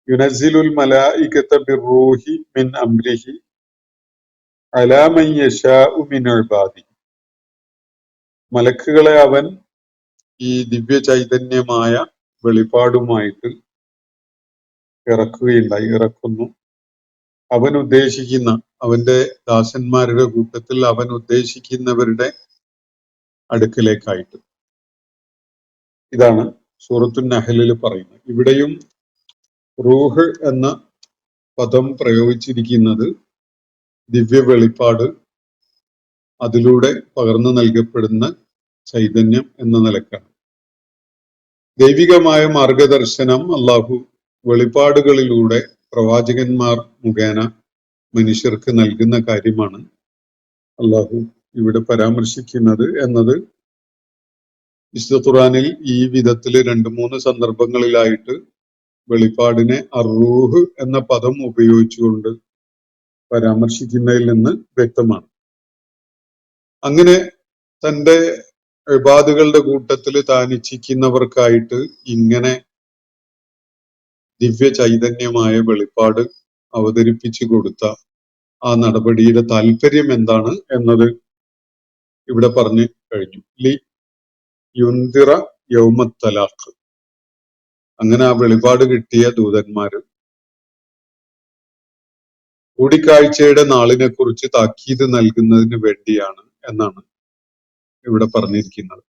യുനസ്സിലുൽ മലായികത ബിർറൂഹി മിൻ അംരിഹി അലാ മൻ യശാഉ മിൻ ഇബാദിഹി. മലക്കുകളെ അവൻ ഈ ദിവ്യ ചൈതന്യമായ വെളിപാടുമായിട്ട് ഇറക്കുന്നു. അവൻ ഉദ്ദേശിക്കുന്ന, അവന്റെ ദാസന്മാരുടെ കൂട്ടത്തിൽ അവൻ ഉദ്ദേശിക്കുന്നവരുടെ അടുക്കലേക്കായിട്ട്. ഇതാണ് സൂറത്തുൻ നഹലിൽ പറയുന്നത്. ഇവിടെയും റൂഹ് എന്ന പദം പ്രയോഗിച്ചിരിക്കുന്നത് ദിവ്യ വെളിപ്പാട്, അതിലൂടെ പകർന്നു നൽകപ്പെടുന്ന ചൈതന്യം എന്ന നിലക്കാണ്. ദൈവികമായ മാർഗദർശനം അള്ളാഹു വെളിപ്പാടുകളിലൂടെ പ്രവാചകന്മാർ മുഖേന മനുഷ്യർക്ക് നൽകുന്ന കാര്യമാണ് അള്ളാഹു ഇവിടെ പരാമർശിക്കുന്നത് എന്നത് വിശുദ്ധ ഖുർആനിൽ ഈ വിധത്തിൽ 2-3 സന്ദർഭങ്ങളിലായിട്ട് വെളിപ്പാടിനെ അറൂഹ് എന്ന പദം ഉപയോഗിച്ചുകൊണ്ട് പരാമർശിക്കുന്നതിൽ നിന്ന് വ്യക്തമാണ്. അങ്ങനെ തന്റെ ഇബാദുകളുടെ കൂട്ടത്തിൽ താൻ ഇച്ഛിക്കുന്നവർക്കായിട്ട് ഇങ്ങനെ ദിവ്യ ചൈതന്യമായ വെളിപ്പാട് അവതരിപ്പിച്ചു കൊടുത്ത ആ നടപടിയുടെ താല്പര്യം എന്താണ് എന്നത് ഇവിടെ പറഞ്ഞു കഴിഞ്ഞു. ലി യുന്തിറ യൗമത്തലാഖ്. അങ്ങനെ ആ വെളിപാട് കിട്ടിയ ദൂതന്മാര് കൂടിക്കാഴ്ചയുടെ നാളിനെ കുറിച്ച് താക്കീത് നൽകുന്നതിന് വേണ്ടിയാണ് എന്നാണ് ഇവിടെ പറഞ്ഞിരിക്കുന്നത്.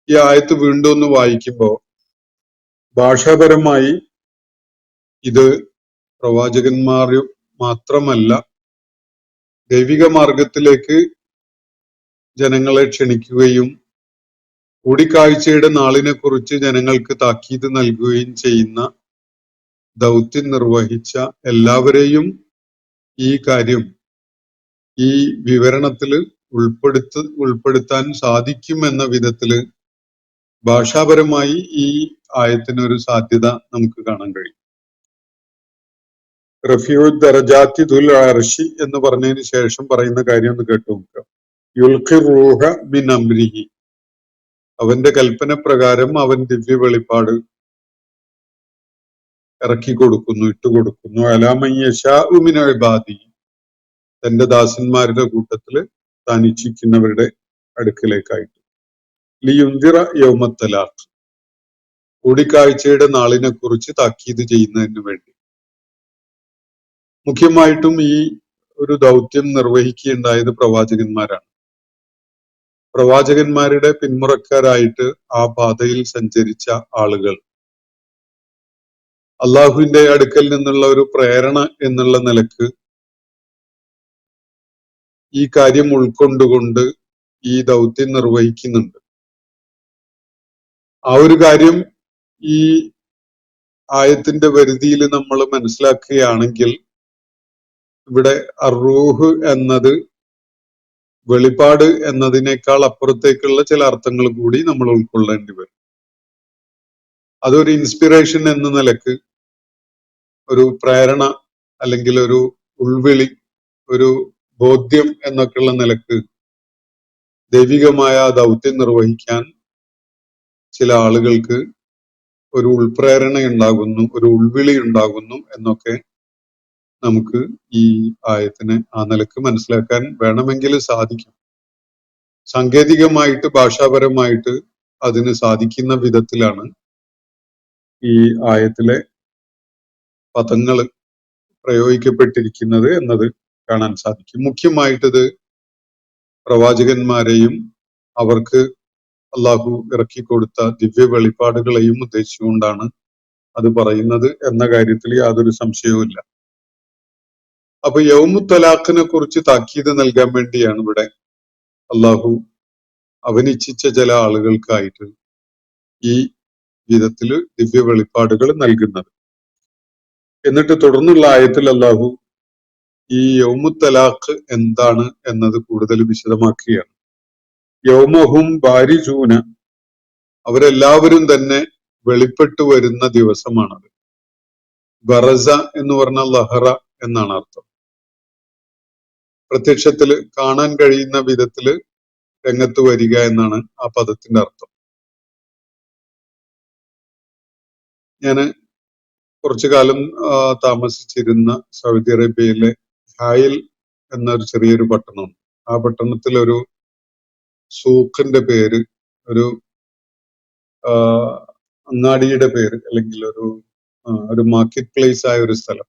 ഈ ആയത്ത് വീണ്ടും ഒന്ന് വായിക്കുമ്പോൾ ഭാഷാപരമായി ഇത് പ്രവാചകന്മാർ മാത്രമല്ല, ദൈവിക മാർഗത്തിലേക്ക് ജനങ്ങളെ ക്ഷണിക്കുകയും കൂടിക്കാഴ്ചയുടെ നാളിനെ കുറിച്ച് ജനങ്ങൾക്ക് താക്കീത് നൽകുകയും ചെയ്യുന്ന ദൗത്യം നിർവഹിച്ച എല്ലാവരെയും ഈ കാര്യം ഈ വിവരണത്തിൽ ഉൾപ്പെടുത്താൻ സാധിക്കും എന്ന വിധത്തില് ഭാഷാപരമായി ഈ ആയത്തിനൊരു സാധ്യത നമുക്ക് കാണാൻ കഴിയും. റഫീഉ ദറജാത്തി ദുൽ അർശി എന്ന് പറഞ്ഞതിന് ശേഷം പറയുന്ന കാര്യം ഒന്ന് കേട്ടു നോക്കുക. യുൽഖി റൂഹ മിൻ അംരിഹി. അവന്റെ കൽപ്പന പ്രകാരം അവൻ ദിവ്യ വെളിപ്പാട് ഇറക്കി കൊടുക്കുന്നു, ഇട്ടുകൊടുക്കുന്നു. അലാ മൻ യശാഉ മിൻ ഇബാദി. തന്റെ ദാസന്മാരുടെ കൂട്ടത്തില് താൻ ഇച്ഛിക്കുന്നവരുടെ അടുക്കലേക്കായിട്ട്. ലിയുന്തിറ യൗമത്തലാഖ്. കൂടിക്കാഴ്ചയുടെ നാളിനെ കുറിച്ച് താക്കീത് ചെയ്യുന്നതിന് വേണ്ടി. മുഖ്യമായിട്ടും ഈ ഒരു ദൗത്യം നിർവഹിക്കുകയുണ്ടായത് പ്രവാചകന്മാരാണ്. പ്രവാചകന്മാരുടെ പിന്മുറക്കാരായിട്ട് ആ പാതയിൽ സഞ്ചരിച്ച ആളുകൾ അള്ളാഹുവിന്റെ അടുക്കൽ നിന്നുള്ള ഒരു പ്രേരണ എന്നുള്ള നിലക്ക് ഈ കാര്യം ഉൾക്കൊണ്ടുകൊണ്ട് ഈ ദൗത്യം നിർവഹിക്കുന്നുണ്ട്. ആ ഒരു കാര്യം ഈ ആയത്തിന്റെ പരിധിയിൽ നമ്മൾ മനസ്സിലാക്കുകയാണെങ്കിൽ ഇവിടെ അറൂഹ് എന്നത് വെളിപ്പാട് എന്നതിനേക്കാൾ അപ്പുറത്തേക്കുള്ള ചില അർത്ഥങ്ങൾ കൂടി നമ്മൾ ഉൾക്കൊള്ളേണ്ടി വരും. അതൊരു ഇൻസ്പിറേഷൻ എന്ന നിലക്ക്, ഒരു പ്രേരണ അല്ലെങ്കിൽ ഒരു ഉൾവിളി, ഒരു ബോധ്യം എന്നൊക്കെയുള്ള നിലക്ക് ദൈവികമായ ദൗത്യം നിർവഹിക്കാൻ ചില ആളുകൾക്ക് ഒരു ഉൾപ്രേരണ ഉണ്ടാകുന്നു, ഒരു ഉൾവിളി ഉണ്ടാകുന്നു എന്നൊക്കെ നമുക്ക് ഈ ആയത്തിനെ ആ നിലക്ക് മനസ്സിലാക്കാൻ വേണമെങ്കിൽ സാധിക്കും. സാങ്കേതികമായിട്ട് ഭാഷാപരമായിട്ട് അതിന് സാധിക്കുന്ന വിധത്തിലാണ് ഈ ആയത്തിലെ പദങ്ങൾ പ്രയോഗിക്കപ്പെട്ടിരിക്കുന്നത് എന്നത് കാണാൻ സാധിക്കും. മുഖ്യമായിട്ടത് പ്രവാചകന്മാരെയും അവർക്ക് അള്ളാഹു ഇറക്കിക്കൊടുത്ത ദിവ്യ വെളിപ്പാടുകളെയും ഉദ്ദേശിച്ചുകൊണ്ടാണ് അത് പറയുന്നത് എന്ന കാര്യത്തിൽ യാതൊരു സംശയവുമില്ല. അപ്പൊ യൗമുത്തലാഖിനെ കുറിച്ച് താക്കീത് നൽകാൻ വേണ്ടിയാണ് ഇവിടെ അള്ളാഹു അവനിച്ഛിച്ച ചില ആളുകൾക്കായിട്ട് ഈ വിധത്തില് ദിവ്യ വെളിപ്പാടുകൾ നൽകുന്നത്. എന്നിട്ട് തുടർന്നുള്ള ആയത്തിൽ അള്ളാഹു ഈ യൗമുത്തലാഖ് എന്താണ് എന്നത് കൂടുതൽ വിശദമാക്കുകയാണ്. യൗമഹും ബാരിജൂന. അവരെല്ലാവരും തന്നെ വെളിപ്പെട്ടു വരുന്ന ദിവസമാണത്. ബറസ എന്ന് പറഞ്ഞാൽ ലഹറ എന്നാണ് അർത്ഥം. പ്രത്യക്ഷത്തില് കാണാൻ കഴിയുന്ന വിധത്തില് രംഗത്ത് വരിക എന്നാണ് ആ പദത്തിന്റെ അർത്ഥം. ഞാന് കുറച്ചു കാലം താമസിച്ചിരുന്ന സൗദി അറേബ്യയിലെ ഹായിൽ എന്നൊരു ചെറിയൊരു പട്ടണമുണ്ട്. ആ പട്ടണത്തിൽ ഒരു സൂഖിന്റെ പേര്, ഒരു അങ്ങാടിയുടെ പേര്, അല്ലെങ്കിൽ ഒരു മാർക്കറ്റ് പ്ലേസ് ആയ ഒരു സ്ഥലം,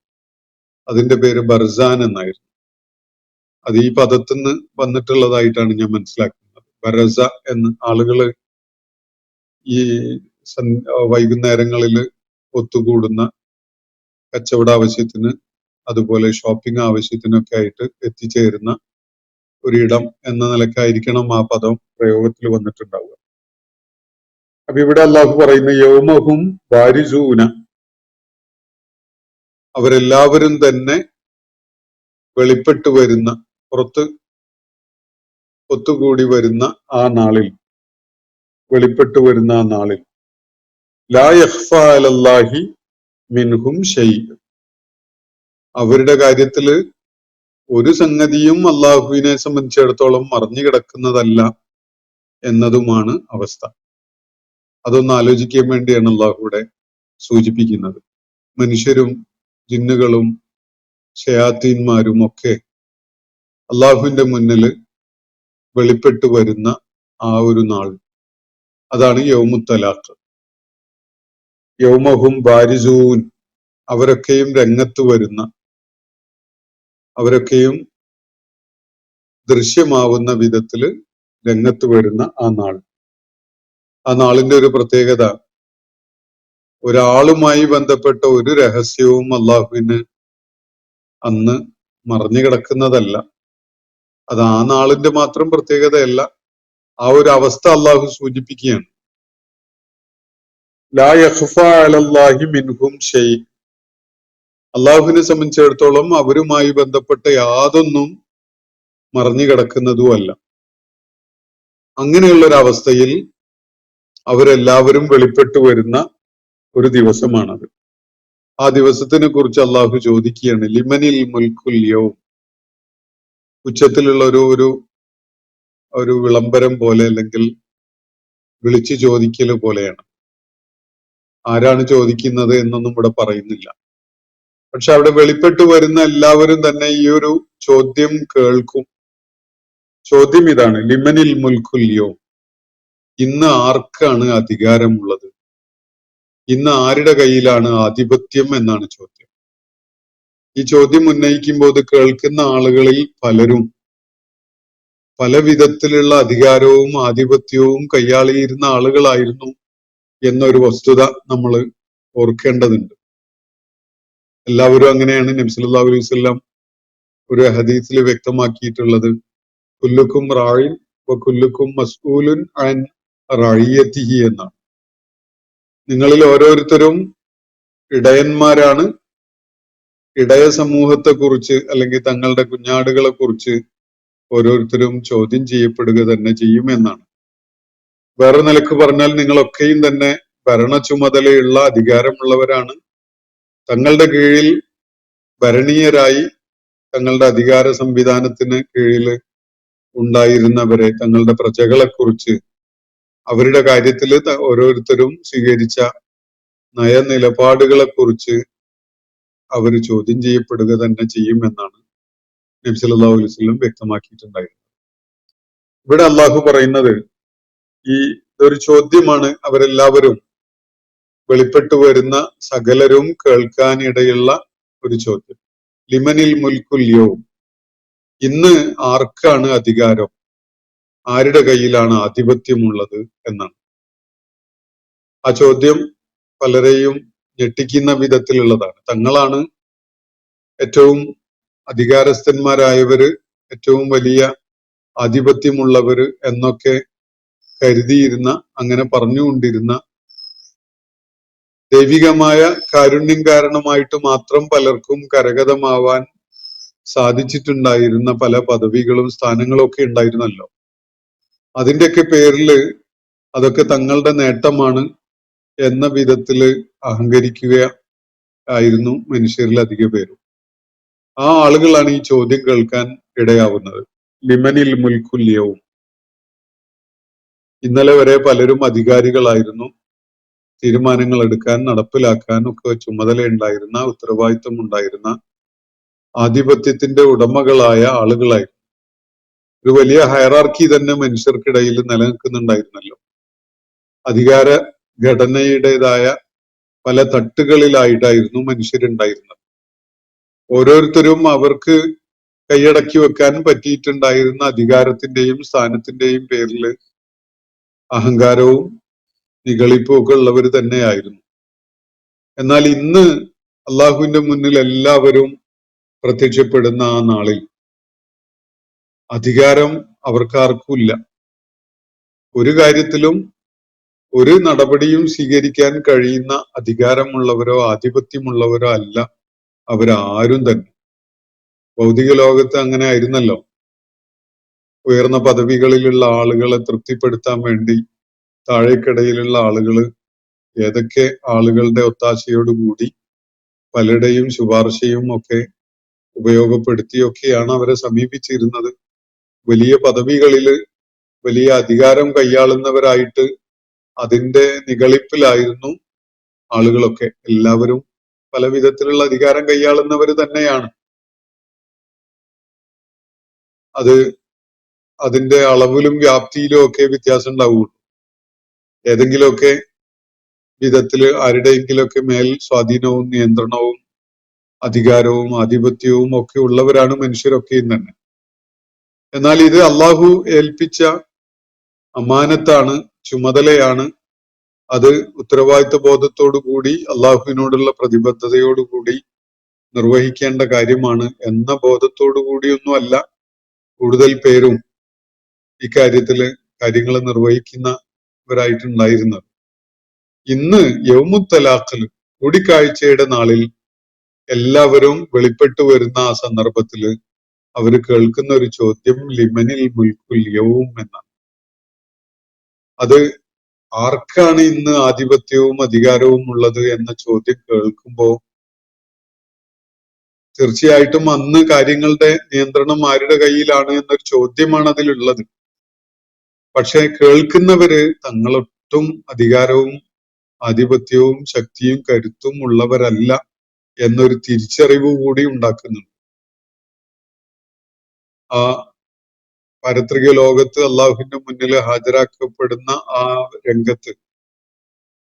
അതിന്റെ പേര് ബർസാൻ എന്നായിരുന്നു. അത് ഈ പദത്തിൽ നിന്ന് വന്നിട്ടുള്ളതായിട്ടാണ് ഞാൻ മനസ്സിലാക്കുന്നത്. ബറസ എന്ന് ആളുകള് ഈ വൈകുന്നേരങ്ങളിൽ ഒത്തുകൂടുന്ന കച്ചവട ആവശ്യത്തിന്, അതുപോലെ ഷോപ്പിംഗ് ആവശ്യത്തിനൊക്കെ ആയിട്ട് എത്തിച്ചേരുന്ന ഒരിടം എന്ന നിലക്കായിരിക്കണം ആ പദം പ്രയോഗത്തിൽ വന്നിട്ടുണ്ടാവുക. അപ്പൊ ഇവിടെ അള്ളാഹു പറയുന്ന യൗമഹും ബാരിസൂന, അവരെല്ലാവരും തന്നെ വെളിപ്പെട്ടു വരുന്ന, പുറത്ത് ഒത്തുകൂടി വരുന്ന ആ നാളിൽ, വെളിപ്പെട്ടു വരുന്ന ആ നാളിൽ, ലാ യഖ്ഫാ അലല്ലാഹി മിൻഹും ഷൈഅ, അവരുടെ കാര്യത്തില് ഒരു സംഗതിയും അള്ളാഹുവിനെ സംബന്ധിച്ചിടത്തോളം മറഞ്ഞു കിടക്കുന്നതല്ല എന്നതുമാണ് അവസ്ഥ. അതൊന്ന് ആലോചിക്കാൻ വേണ്ടിയാണ് അള്ളാഹുവിടെ സൂചിപ്പിക്കുന്നത്. മനുഷ്യരും ജിന്നുകളും ശയാത്തീന്മാരും ഒക്കെ അള്ളാഹുവിന്റെ മുന്നിൽ വെളിപ്പെട്ടു വരുന്ന ആ ഒരു നാൾ, അതാണ് യൗമുത്തലാഖ്. യൗമഹും ബാരിസൂൻ, അവരൊക്കെയും രംഗത്ത് വരുന്ന, അവരൊക്കെയും ദൃശ്യമാവുന്ന വിധത്തില് രംഗത്ത് വരുന്ന ആ നാൾ. ആ നാളിന്റെ ഒരു പ്രത്യേകത, ഒരാളുമായി ബന്ധപ്പെട്ട ഒരു രഹസ്യവും അള്ളാഹുവിന് അന്ന് മറഞ്ഞു കിടക്കുന്നതല്ല. അത് ആ നാളിന്റെ മാത്രം പ്രത്യേകതയല്ല, ആ ഒരു അവസ്ഥ അള്ളാഹു സൂചിപ്പിക്കുകയാണ്. ലാ യഖ്ഫാ അലല്ലാഹി മിൻഹും ഷൈ, അള്ളാഹുവിനെ സംബന്ധിച്ചിടത്തോളം അവരുമായി ബന്ധപ്പെട്ട യാതൊന്നും മറഞ്ഞു കിടക്കുന്നതുമല്ല. അങ്ങനെയുള്ള ഒരു അവസ്ഥയിൽ അവരെല്ലാവരും വെളിപ്പെട്ടു വരുന്ന ഒരു ദിവസമാണത്. ആ ദിവസത്തിനെ കുറിച്ച് അള്ളാഹു ചോദിക്കുകയാണ്, ലിമനിൽ മുൽക്കുൽ യൗം, ഉച്ചത്തിലുള്ള ഒരു വിളംബരം പോലെ, അല്ലെങ്കിൽ വിളിച്ചു ചോദിക്കല് പോലെയാണ്. ആരാണ് ചോദിക്കുന്നത് എന്നൊന്നും ഇവിടെ പറയുന്നില്ല. പക്ഷെ അവിടെ വെളിപ്പെട്ടു വരുന്ന എല്ലാവരും തന്നെ ഈ ഒരു ചോദ്യം കേൾക്കും. ചോദ്യം ഇതാണ്, ലിമനിൽ മുൽക്കുൽ യൗം, ഇന്ന് ആർക്കാണ് അധികാരമുള്ളത്, ഇന്ന് ആരുടെ കയ്യിലാണ് ആധിപത്യം എന്നാണ് ചോദ്യം. ഈ ചോദ്യം ഉന്നയിക്കുമ്പോൾ ഇത് കേൾക്കുന്ന ആളുകളിൽ പലരും പല വിധത്തിലുള്ള അധികാരവും ആധിപത്യവും കൈയാളിയിരുന്ന ആളുകളായിരുന്നു എന്നൊരു വസ്തുത നമ്മൾ ഓർക്കേണ്ടതുണ്ട്. എല്ലാവരും അങ്ങനെയാണ്. നബി സല്ലല്ലാഹു അലൈഹി വസല്ലം ഒരു ഹദീസിൽ വ്യക്തമാക്കിയിട്ടുള്ളത്, കുല്ലുക്കും റായിൻ വ കുല്ലുക്കും മസ്ഊലുൻ അൻ റഇയതിഹി എന്നാണ്. നിങ്ങളിൽ ഓരോരുത്തരും ഇടയന്മാരാണ്, ഇടയ സമൂഹത്തെ കുറിച്ച്, അല്ലെങ്കിൽ തങ്ങളുടെ കുഞ്ഞാടുകളെ കുറിച്ച് ഓരോരുത്തരും ചോദ്യം ചെയ്യപ്പെടുക തന്നെ ചെയ്യും എന്നാണ്. വേറെ നിലക്ക് പറഞ്ഞാൽ നിങ്ങളൊക്കെയും തന്നെ ഭരണ ചുമതലയുള്ള അധികാരമുള്ളവരാണ്. തങ്ങളുടെ കീഴിൽ ഭരണീയരായി തങ്ങളുടെ അധികാര സംവിധാനത്തിന് കീഴിൽ ഉണ്ടായിരുന്നവരെ, തങ്ങളുടെ പ്രജകളെ കുറിച്ച്, അവരുടെ കാര്യത്തിൽ ഓരോരുത്തരും സ്വീകരിച്ച നയനിലപാടുകളെ കുറിച്ച് അവർ ചോദ്യം ചെയ്യപ്പെടുക തന്നെ ചെയ്യുമെന്നാണ് നബി സല്ലല്ലാഹു അലൈഹി വസല്ലം വ്യക്തമാക്കിയിട്ടുണ്ടായിരുന്നത്. ഇവിടെ അള്ളാഹു പറയുന്നത് ഇതൊരു ചോദ്യമാണ്. അവരെല്ലാവരും വെളിപ്പെട്ടു വരുന്ന സകലരും കേൾക്കാനിടയുള്ള ഒരു ചോദ്യം. ലിമനിൽ മുൽക്കുൽ യൗം, ഇന്ന് ആർക്കാണ് അധികാരം, ആരുടെ കയ്യിലാണ് ആധിപത്യമുള്ളത് എന്നാണ്. ആ ചോദ്യം പലരെയും ഞെട്ടിക്കുന്ന വിധത്തിലുള്ളതാണ്. തങ്ങളാണ് ഏറ്റവും അധികാരസ്ഥന്മാരായവര്, ഏറ്റവും വലിയ ആധിപത്യമുള്ളവര് എന്നൊക്കെ കരുതിയിരുന്ന, അങ്ങനെ പറഞ്ഞുകൊണ്ടിരുന്ന, ദൈവികമായ കാരുണ്യം കാരണമായിട്ട് മാത്രം പലർക്കും കരഗതമാവാൻ സാധിച്ചിട്ടുണ്ടായിരുന്ന പല പദവികളും സ്ഥാനങ്ങളും ഒക്കെ ഉണ്ടായിരുന്നല്ലോ. അതിന്റെയൊക്കെ പേരില് അതൊക്കെ തങ്ങളുടെ നേട്ടമാണ് എന്ന വിധത്തില് അഹങ്കരിക്കുക ആയിരുന്നു മനുഷ്യരിൽ അധിക പേരും. ആ ആളുകളാണ് ഈ ചോദ്യം കേൾക്കാൻ ഇടയാവുന്നത്. ലിമനിൽ മുൽക്കുൽ യൗം, ഇന്നലെ വരെ പലരും അധികാരികളായിരുന്നു, തീരുമാനങ്ങൾ എടുക്കാൻ, നടപ്പിലാക്കാൻ ഒക്കെ ചുമതലയുണ്ടായിരുന്ന, ഉത്തരവാദിത്വം ഉണ്ടായിരുന്ന, ആധിപത്യത്തിന്റെ ഉടമകളായ ആളുകളായിരുന്നു. ഒരു വലിയ ഹയറാർക്കി തന്നെ മനുഷ്യർക്കിടയിൽ നിലനിൽക്കുന്നുണ്ടായിരുന്നല്ലോ. അധികാര ഘടനയുടേതായ പല തട്ടുകളിലായിട്ടായിരുന്നു മനുഷ്യരുണ്ടായിരുന്നത്. ഓരോരുത്തരും അവർക്ക് കൈയടക്കി വെക്കാൻ പറ്റിയിട്ടുണ്ടായിരുന്ന അധികാരത്തിന്റെയും സ്ഥാനത്തിന്റെയും പേരിൽ അഹങ്കാരവും നിഗളിപ്പും ഒക്കെ ഉള്ളവർ തന്നെയായിരുന്നു. എന്നാൽ ഇന്ന് അള്ളാഹുവിന്റെ മുന്നിൽ എല്ലാവരും പ്രത്യക്ഷപ്പെടുന്ന ആ നാളിൽ അധികാരം അവർക്കാർക്കുമില്ല. ഒരു കാര്യത്തിലും ഒരു നടപടിയും സ്വീകരിക്കാൻ കഴിയുന്ന അധികാരമുള്ളവരോ ആധിപത്യമുള്ളവരോ അല്ല അവരാരും തന്നെ. ഭൗതിക ലോകത്ത് അങ്ങനെ ആയിരുന്നല്ലോ. ഉയർന്ന പദവികളിലുള്ള ആളുകളെ തൃപ്തിപ്പെടുത്താൻ വേണ്ടി താഴേക്കിടയിലുള്ള ആളുകൾ ഏതൊക്കെ ആളുകളുടെ ഒത്താശയോടുകൂടി പലരുടെയും ശുപാർശയും ഒക്കെ ഉപയോഗപ്പെടുത്തിയൊക്കെയാണ് അവരെ സമീപിച്ചിരുന്നത്. വലിയ പദവികളിൽ വലിയ അധികാരം കൈയാളുന്നവരായിട്ട് അതിന്റെ നിഗളിപ്പിലായിരുന്നു ആളുകളൊക്കെ. എല്ലാവരും പല വിധത്തിലുള്ള അധികാരം കൈയാളുന്നവർ തന്നെയാണ്. അത് അതിന്റെ അളവിലും വ്യാപ്തിയിലും ഒക്കെ വ്യത്യാസം ഉണ്ടാവുള്ളൂ. ഏതെങ്കിലുമൊക്കെ വിധത്തില് ആരുടെയെങ്കിലുമൊക്കെ മേൽ സ്വാധീനവും നിയന്ത്രണവും അധികാരവും ആധിപത്യവും ഒക്കെ ഉള്ളവരാണ് മനുഷ്യരൊക്കെയും തന്നെ. എന്നാൽ ഇത് അള്ളാഹു ഏൽപ്പിച്ച അമാനത്താണ്, ചുമതലയാണ്. അത് ഉത്തരവാദിത്വ ബോധത്തോടു കൂടി അള്ളാഹുവിനോടുള്ള പ്രതിബദ്ധതയോടുകൂടി നിർവഹിക്കേണ്ട കാര്യമാണ് എന്ന ബോധത്തോടു കൂടിയൊന്നും അല്ല കൂടുതൽ പേരും ഇക്കാര്യത്തില് കാര്യങ്ങൾ നിർവഹിക്കുന്നവരായിട്ടുണ്ടായിരുന്നത്. ഇന്ന് യൗമുത്തലാഖിൽ കൂടിക്കാഴ്ചയുടെ നാളിൽ എല്ലാവരും വെളിപ്പെട്ടു വരുന്ന ആ സന്ദർഭത്തില് അവര് കേൾക്കുന്ന ഒരു ചോദ്യം ലിമനിൽ മുൽക്കുൽ യൗം എന്നാണ്. അത് ആർക്കാണ് ഇന്ന് ആധിപത്യവും അധികാരവും ഉള്ളത് എന്ന ചോദ്യം കേൾക്കുമ്പോ തീർച്ചയായിട്ടും അന്ന് കാര്യങ്ങളുടെ നിയന്ത്രണം ആരുടെ കയ്യിലാണ് എന്നൊരു ചോദ്യമാണ് അതിലുള്ളത്. പക്ഷെ കേൾക്കുന്നവര് തങ്ങളൊട്ടും അധികാരവും ആധിപത്യവും ശക്തിയും കരുത്തും ഉള്ളവരല്ല എന്നൊരു തിരിച്ചറിവ് കൂടി ഉണ്ടാക്കുന്നുണ്ട്. ആ പാരത്രിക ലോകത്ത് അള്ളാഹുവിന്റെ മുന്നിൽ ഹാജരാക്കപ്പെടുന്ന ആ രംഗത്ത്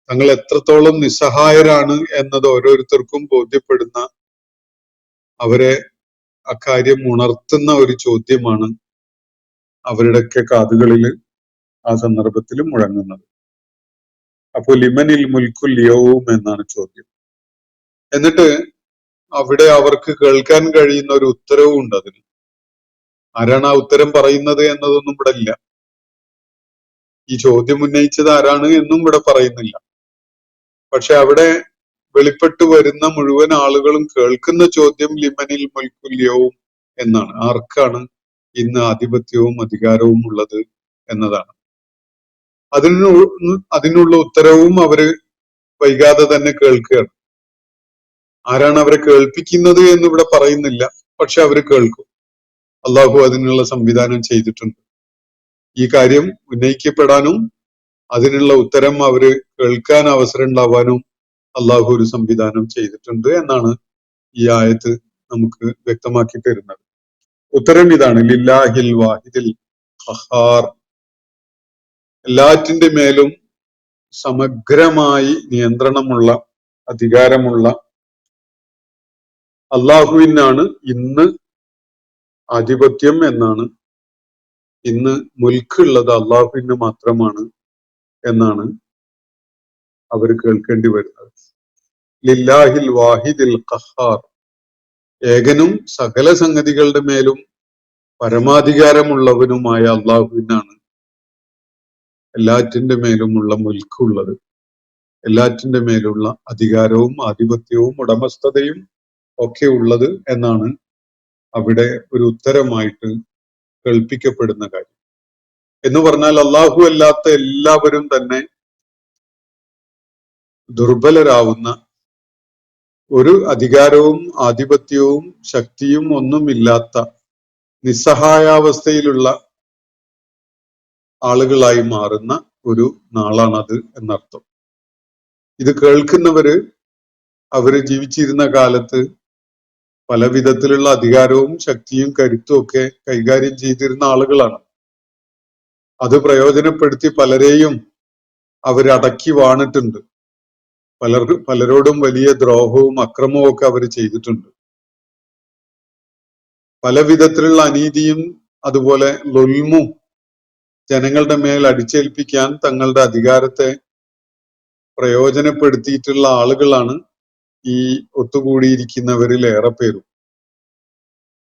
തങ്ങൾ എത്രത്തോളം നിസ്സഹായരാണ് എന്നത് ഓരോരുത്തർക്കും ബോധ്യപ്പെടുന്ന, അവരെ അക്കാര്യം ഉണർത്തുന്ന ഒരു ചോദ്യമാണ് അവരുടെയൊക്കെ കാതുകളിൽ ആ സന്ദർഭത്തിൽ മുഴങ്ങുന്നത്. അപ്പോൾ ലിമനിൽ മുൽക്കുൽ യൗം എന്നാണ് ചോദ്യം. എന്നിട്ട് അവിടെ അവർക്ക് കേൾക്കാൻ കഴിയുന്ന ഒരു ഉത്തരവും ഉണ്ട്. അതിന് ആരാണ് ആ ഉത്തരം പറയുന്നത് എന്നതൊന്നും ഇവിടെ ഇല്ല. ഈ ചോദ്യം ഉന്നയിച്ചത് ആരാണ് എന്നും ഇവിടെ പറയുന്നില്ല. പക്ഷെ അവിടെ വെളിപ്പെട്ടു വരുന്ന മുഴുവൻ ആളുകളും കേൾക്കുന്ന ചോദ്യം ലിമനിൽ മുൽക്കുൽ യൗം എന്നാണ്. ആർക്കാണ് ഇന്ന് ആധിപത്യവും അധികാരവും ഉള്ളത് എന്നതാണ്. അതിനുള്ള ഉത്തരവും അവര് വൈകാതെ തന്നെ കേൾക്കുകയാണ്. ആരാണ് അവരെ കേൾപ്പിക്കുന്നത് എന്ന് ഇവിടെ പറയുന്നില്ല, പക്ഷെ അവര് കേൾക്കും. അള്ളാഹു അതിനുള്ള സംവിധാനം ചെയ്തിട്ടുണ്ട്. ഈ കാര്യം ഉന്നയിക്കപ്പെടാനും അതിനുള്ള ഉത്തരം അവര് കേൾക്കാൻ അവസരം ഉണ്ടാവാനും അള്ളാഹു ഒരു സംവിധാനം ചെയ്തിട്ടുണ്ട് എന്നാണ് ഈ ആയത്ത് നമുക്ക് വ്യക്തമാക്കി തരുന്നത്. ഉത്തരം ഇതാണ്, ലില്ലാഹിൽ വാഹിദിൽ ഖഹാർ. എല്ലാറ്റിന്റെ മേലും സമഗ്രമായി നിയന്ത്രണമുള്ള അധികാരമുള്ള അള്ളാഹുവിനാണ് ഇന്ന് ആധിപത്യം എന്നാണ്, ഇന്ന് മുൽക്കുള്ളത് അള്ളാഹുവിന് മാത്രമാണ് എന്നാണ് അവർ കേൾക്കേണ്ടി വരുന്നത്. ലില്ലാഹിൽ വാഹിദിൽ ഖഹാർ. ഏകനും സകല സംഗതികളുടെ മേലും പരമാധികാരമുള്ളവനുമായ അള്ളാഹുവിനാണ് എല്ലാറ്റിന്റെ മേലുമുള്ള മുൽക്കുള്ളത്, എല്ലാറ്റിന്റെ മേലുള്ള അധികാരവും ആധിപത്യവും ഉടമസ്ഥതയും ഒക്കെ ഉള്ളത് എന്നാണ് അവിടെ ഒരു ഉത്തരമായിട്ട് കേൾപ്പിക്കപ്പെടുന്ന കാര്യം. എന്ന് പറഞ്ഞാൽ അള്ളാഹു അല്ലാത്ത എല്ലാവരും തന്നെ ദുർബലരാവുന്ന, ഒരു അധികാരവും ആധിപത്യവും ശക്തിയും ഒന്നുമില്ലാത്ത നിസ്സഹായാവസ്ഥയിലുള്ള ആളുകളായി മാറുന്ന ഒരു നാളാണത് എന്നർത്ഥം. ഇത് കേൾക്കുന്നവര് അവര് ജീവിച്ചിരുന്ന കാലത്ത് പല വിധത്തിലുള്ള അധികാരവും ശക്തിയും കരുത്തും ഒക്കെ കൈകാര്യം ചെയ്തിരുന്ന ആളുകളാണ്. അത് പ്രയോജനപ്പെടുത്തി പലരെയും അവരടക്കി വാണിട്ടുണ്ട്. പലരോടും വലിയ ദ്രോഹവും അക്രമവും ഒക്കെ അവർ ചെയ്തിട്ടുണ്ട്. പല വിധത്തിലുള്ള അനീതിയും അതുപോലെ ളുൽമും ജനങ്ങളുടെ മേൽ അടിച്ചേൽപ്പിക്കാൻ തങ്ങളുടെ അധികാരത്തെ പ്രയോജനപ്പെടുത്തിയിട്ടുള്ള ആളുകളാണ് ഈ ഒത്തുകൂടിയിരിക്കുന്നവരിൽ ഏറെ പേരും.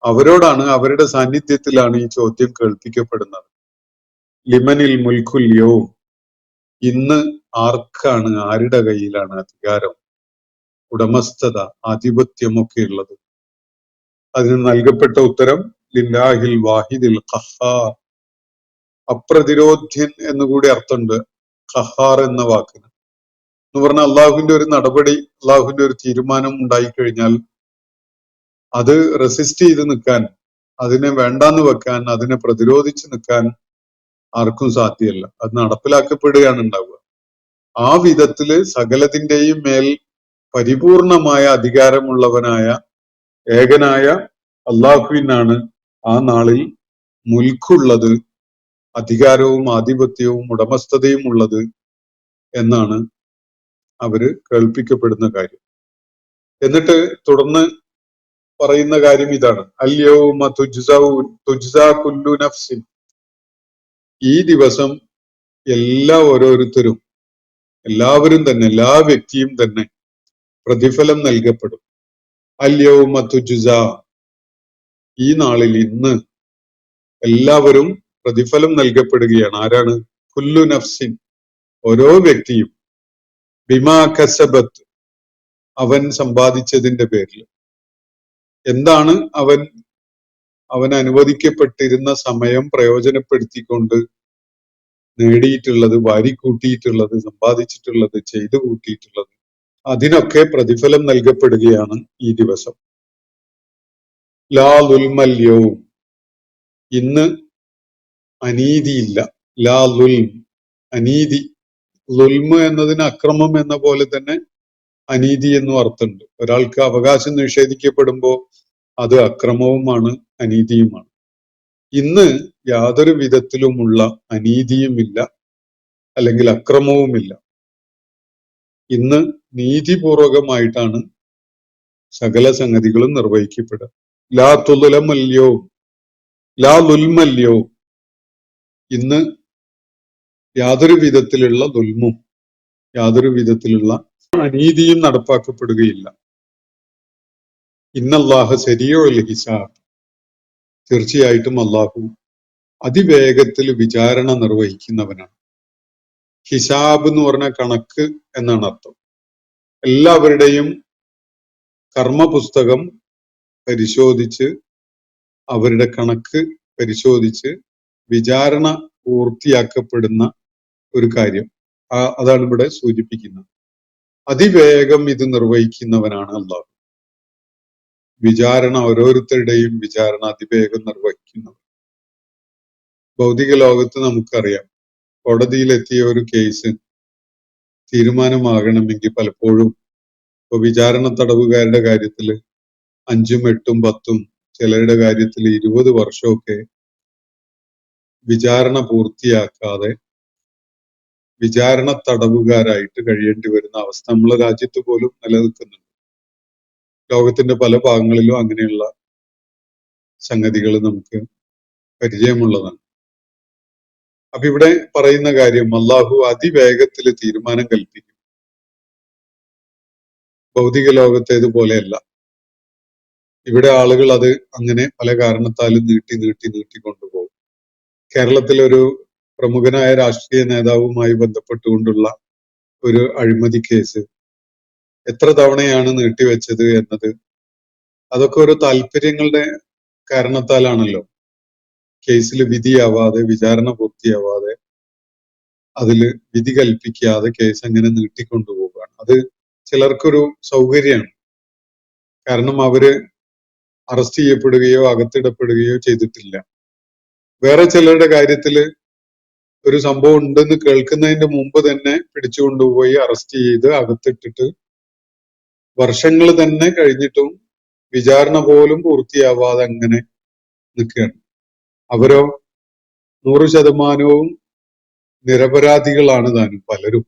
അവരോടാണ്, അവരുടെ സാന്നിധ്യത്തിലാണ് ഈ ചോദ്യം കേൾപ്പിക്കപ്പെടുന്നത്. ലിമനിൽ മുൽക്കുൽ യൗം, ഇന്ന് ആർക്കാണ്, ആരുടെ കയ്യിലാണ് അധികാരം, ഉടമസ്ഥത, ആധിപത്യമൊക്കെ ഉള്ളത്? അതിന് നൽകപ്പെട്ട ഉത്തരം ലില്ലാഹിൽ വാഹിദിൽ ഖഹാർ. അപ്രതിരോധ്യൻ എന്നുകൂടി അർത്ഥമുണ്ട് ഖഹാർ എന്ന വാക്കിന്. എന്ന് പറഞ്ഞാൽ അള്ളാഹുവിന്റെ ഒരു നടപടി, അള്ളാഹുവിന്റെ ഒരു തീരുമാനം ഉണ്ടായിക്കഴിഞ്ഞാൽ അത് റെസിസ്റ്റ് ചെയ്ത് നിൽക്കാൻ, അതിനെ വേണ്ടാന്ന് വെക്കാൻ, അതിനെ പ്രതിരോധിച്ച് നിൽക്കാൻ ആർക്കും സാധ്യമല്ല. അത് നടപ്പിലാക്കപ്പെടുകയാണ് ഉണ്ടാവുക. ആ വിധത്തില് സകലത്തിന്റെയും മേൽ പരിപൂർണമായ അധികാരമുള്ളവനായ ഏകനായ അള്ളാഹുവിനാണ് ആ നാളിൽ മുൽക്കുള്ളത്, അധികാരവും ആധിപത്യവും ഉടമസ്ഥതയും ഉള്ളത് എന്നാണ് അവര് കേൾപ്പിക്കപ്പെടുന്ന കാര്യം. എന്നിട്ട് തുടർന്ന് പറയുന്ന കാര്യം ഇതാണ്, അൽയൗമ തുജ്സാ കുല്ലു നഫ്സിൻ. ഈ ദിവസം ഓരോരുത്തരും, എല്ലാവരും തന്നെ, എല്ലാ വ്യക്തിയും തന്നെ പ്രതിഫലം നൽകപ്പെടും. അൽയൗമ തുജ്സാ, ഈ നാളിൽ, ഇന്ന് എല്ലാവരും പ്രതിഫലം നൽകപ്പെടുകയാണ്. ആരാണ്? കുല്ലു നഫ്സിൻ, ഓരോ വ്യക്തിയും, ബിമാ കസബത്ത്, അവൻ സമ്പാദിച്ചതിന്റെ പേരിൽ. എന്താണ് അവൻ അനുവദിക്കപ്പെട്ടിരുന്ന സമയം പ്രയോജനപ്പെടുത്തിക്കൊണ്ട് നേടിയിട്ടുള്ളത്, വാരിക്കൂട്ടിയിട്ടുള്ളത്, സമ്പാദിച്ചിട്ടുള്ളത്, ചെയ്തു കൂട്ടിയിട്ടുള്ളത്, അതിനൊക്കെ പ്രതിഫലം നൽകപ്പെടുകയാണ് ഈ ദിവസം. ലാ ളുൽമൽ യൗം, ഇന്ന് അനീതിയില്ല. ലാ ളുൽം, അനീതി. ളുൽമ് എന്നതിന് അക്രമം എന്ന പോലെ തന്നെ അനീതി എന്നും അർത്ഥമുണ്ട്. ഒരാൾക്ക് അവകാശം നിഷേധിക്കപ്പെടുമ്പോൾ അത് അക്രമവുമാണ്, അനീതിയുമാണ്. ഇന്ന് യാതൊരു വിധത്തിലുമുള്ള അനീതിയുമില്ല, അല്ലെങ്കിൽ അക്രമവുമില്ല. ഇന്ന് നീതിപൂർവകമായിട്ടാണ് സകല സംഗതികളും നിർവഹിക്കപ്പെടുക. ലാ തുലുലമല്യോ, ലാ ലുൽമല്യോ, ഇന്ന് യാതൊരു വിധത്തിലുള്ള ദുൽമും യാതൊരു വിധത്തിലുള്ള അനീതിയും നടപ്പാക്കപ്പെടുകയില്ല. ഇന്നല്ലാഹ സരീഉൽ ഹിസാബ്, തീർച്ചയായിട്ടും അള്ളാഹു അതിവേഗത്തിൽ വിചാരണ നിർവഹിക്കുന്നവനാണ്. ഹിസാബ് എന്ന് പറഞ്ഞ കണക്ക് എന്നാണ് അർത്ഥം. എല്ലാവരുടെയും കർമ്മപുസ്തകം പരിശോധിച്ച്, അവരുടെ കണക്ക് പരിശോധിച്ച് വിചാരണ പൂർത്തിയാക്കപ്പെടുന്ന ഒരു കാര്യം, അതാണ് ഇവിടെ സൂചിപ്പിക്കുന്നത്. അതിവേഗം ഇത് നിർവഹിക്കുന്നവനാണ് അള്ളാഹു. വിചാരണ, ഓരോരുത്തരുടെയും വിചാരണ അതിവേഗം നിർവഹിക്കുന്നവൻ. ഭൗതിക ലോകത്ത് നമുക്കറിയാം, കോടതിയിലെത്തിയ ഒരു കേസ് തീരുമാനമാകണമെങ്കിൽ പലപ്പോഴും ഇപ്പൊ വിചാരണ തടവുകാരുടെ കാര്യത്തിൽ 5, 8, 10, ചിലരുടെ കാര്യത്തിൽ 20 വർഷമൊക്കെ വിചാരണ പൂർത്തിയാക്കാതെ വിചാരണ തടവുകാരായിട്ട് കഴിയേണ്ടി വരുന്ന അവസ്ഥ നമ്മളെ രാജ്യത്ത് പോലും നിലനിൽക്കുന്നുണ്ട്. ലോകത്തിന്റെ പല ഭാഗങ്ങളിലും അങ്ങനെയുള്ള സംഗതികൾ നമുക്ക് പരിചയമുള്ളതാണ്. അപ്പൊ ഇവിടെ പറയുന്ന കാര്യം, അള്ളാഹു അതിവേഗത്തിൽ തീരുമാനം കൽപ്പിക്കും. ഭൗതിക ലോകത്തേതുപോലെയല്ല. ഇവിടെ ആളുകൾ അത് അങ്ങനെ പല കാരണത്താലും നീട്ടി കൊണ്ടുപോകും. കേരളത്തിലൊരു പ്രമുഖനായ രാഷ്ട്രീയ നേതാവുമായി ബന്ധപ്പെട്ടുകൊണ്ടുള്ള ഒരു അഴിമതി കേസ് എത്ര തവണയാണ് നീട്ടിവെച്ചത് എന്നത്, അതൊക്കെ ഒരു താല്പര്യങ്ങളുടെ കാരണത്താലാണല്ലോ. കേസിൽ വിധിയാവാതെ, വിചാരണ പൂർത്തിയാവാതെ, അതില് വിധി കൽപ്പിക്കാതെ കേസ് അങ്ങനെ നീട്ടിക്കൊണ്ടുപോവുകയാണ്. അത് ചിലർക്കൊരു സൗകര്യമാണ്. കാരണം അവര് അറസ്റ്റ് ചെയ്യപ്പെടുകയോ അകത്തിടപ്പെടുകയോ ചെയ്തിട്ടില്ല. വേറെ ചിലരുടെ കാര്യത്തില് ഒരു സംഭവം ഉണ്ടെന്ന് കേൾക്കുന്നതിന്റെ മുമ്പ് തന്നെ പിടിച്ചുകൊണ്ടുപോയി അറസ്റ്റ് ചെയ്ത് അകത്തിട്ടിട്ട് വർഷങ്ങൾ തന്നെ കഴിഞ്ഞിട്ടും വിചാരണ പോലും പൂർത്തിയാവാതെ അങ്ങനെ നിൽക്കുകയാണ്. അവരോ 100% നിരപരാധികളാണ് താനും പലരും.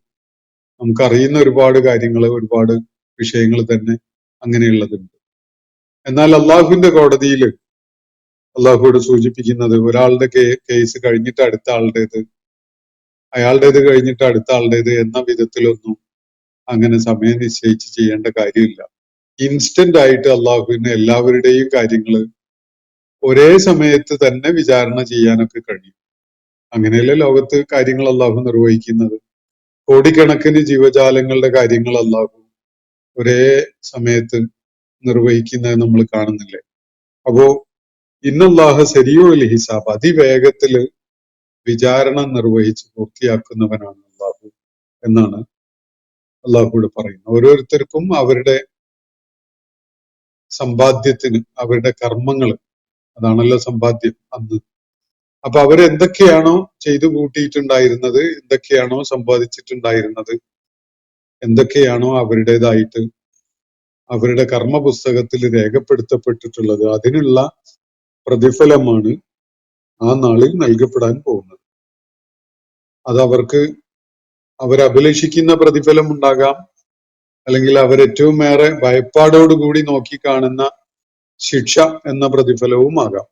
നമുക്കറിയുന്ന ഒരുപാട് കാര്യങ്ങൾ, ഒരുപാട് വിഷയങ്ങൾ തന്നെ അങ്ങനെയുള്ളതുണ്ട്. എന്നാൽ അള്ളാഹുവിന്റെ കോടതിയിൽ അള്ളാഹുവോട് സൂചിപ്പിക്കുന്നത് ഒരാളുടെ കേസ് കഴിഞ്ഞിട്ട് അടുത്ത ആളുടേത്, അയാളുടേത് കഴിഞ്ഞിട്ട് അടുത്ത ആളുടേത് എന്ന വിധത്തിലൊന്നും അങ്ങനെ സമയം നിശ്ചയിച്ച് ചെയ്യേണ്ട കാര്യമില്ല. ഇൻസ്റ്റന്റ് ആയിട്ട് അള്ളാഹുവിന് എല്ലാവരുടെയും കാര്യങ്ങൾ ഒരേ സമയത്ത് തന്നെ വിചാരണ ചെയ്യാനൊക്കെ കഴിയും. അങ്ങനെയല്ലേ ലോകത്ത് കാര്യങ്ങൾ അള്ളാഹു നിർവഹിക്കുന്നത്. കോടിക്കണക്കിന് ജീവജാലങ്ങളുടെ കാര്യങ്ങൾ അള്ളാഹു ഒരേ സമയത്ത് നിർവഹിക്കുന്നത് നമ്മൾ കാണുന്നില്ലേ. അപ്പോ ഇന്നല്ലാഹ സരീഉൽ ഹിസാബ്, അതിവേഗത്തില് വിചാരണ നിർവഹിച്ച് പൂർത്തിയാക്കുന്നവനാണ് അള്ളാഹു എന്നാണ് അള്ളാഹുവിടെ പറയുന്നത്. ഓരോരുത്തർക്കും അവരുടെ സമ്പാദ്യത്തിന്, അവരുടെ കർമ്മങ്ങൾ, അതാണല്ലോ സമ്പാദ്യം അന്ന്. അപ്പൊ അവരെന്തൊക്കെയാണോ ചെയ്തു കൂട്ടിയിട്ടുണ്ടായിരുന്നത്, എന്തൊക്കെയാണോ സമ്പാദിച്ചിട്ടുണ്ടായിരുന്നത്, എന്തൊക്കെയാണോ അവരുടേതായിട്ട് അവരുടെ കർമ്മ പുസ്തകത്തിൽ രേഖപ്പെടുത്തപ്പെട്ടിട്ടുള്ളത്, അതിനുള്ള പ്രതിഫലമാണ് ആ നാളിൽ നൽകപ്പെടാൻ പോകുന്നത്. അത് അവരഭിലഷിക്കുന്ന പ്രതിഫലം ഉണ്ടാകാം, അല്ലെങ്കിൽ അവരേറ്റവും ഏറെ ഭയപ്പാടോടുകൂടി നോക്കിക്കാണുന്ന ശിക്ഷ എന്ന പ്രതിഫലവും ആകാം.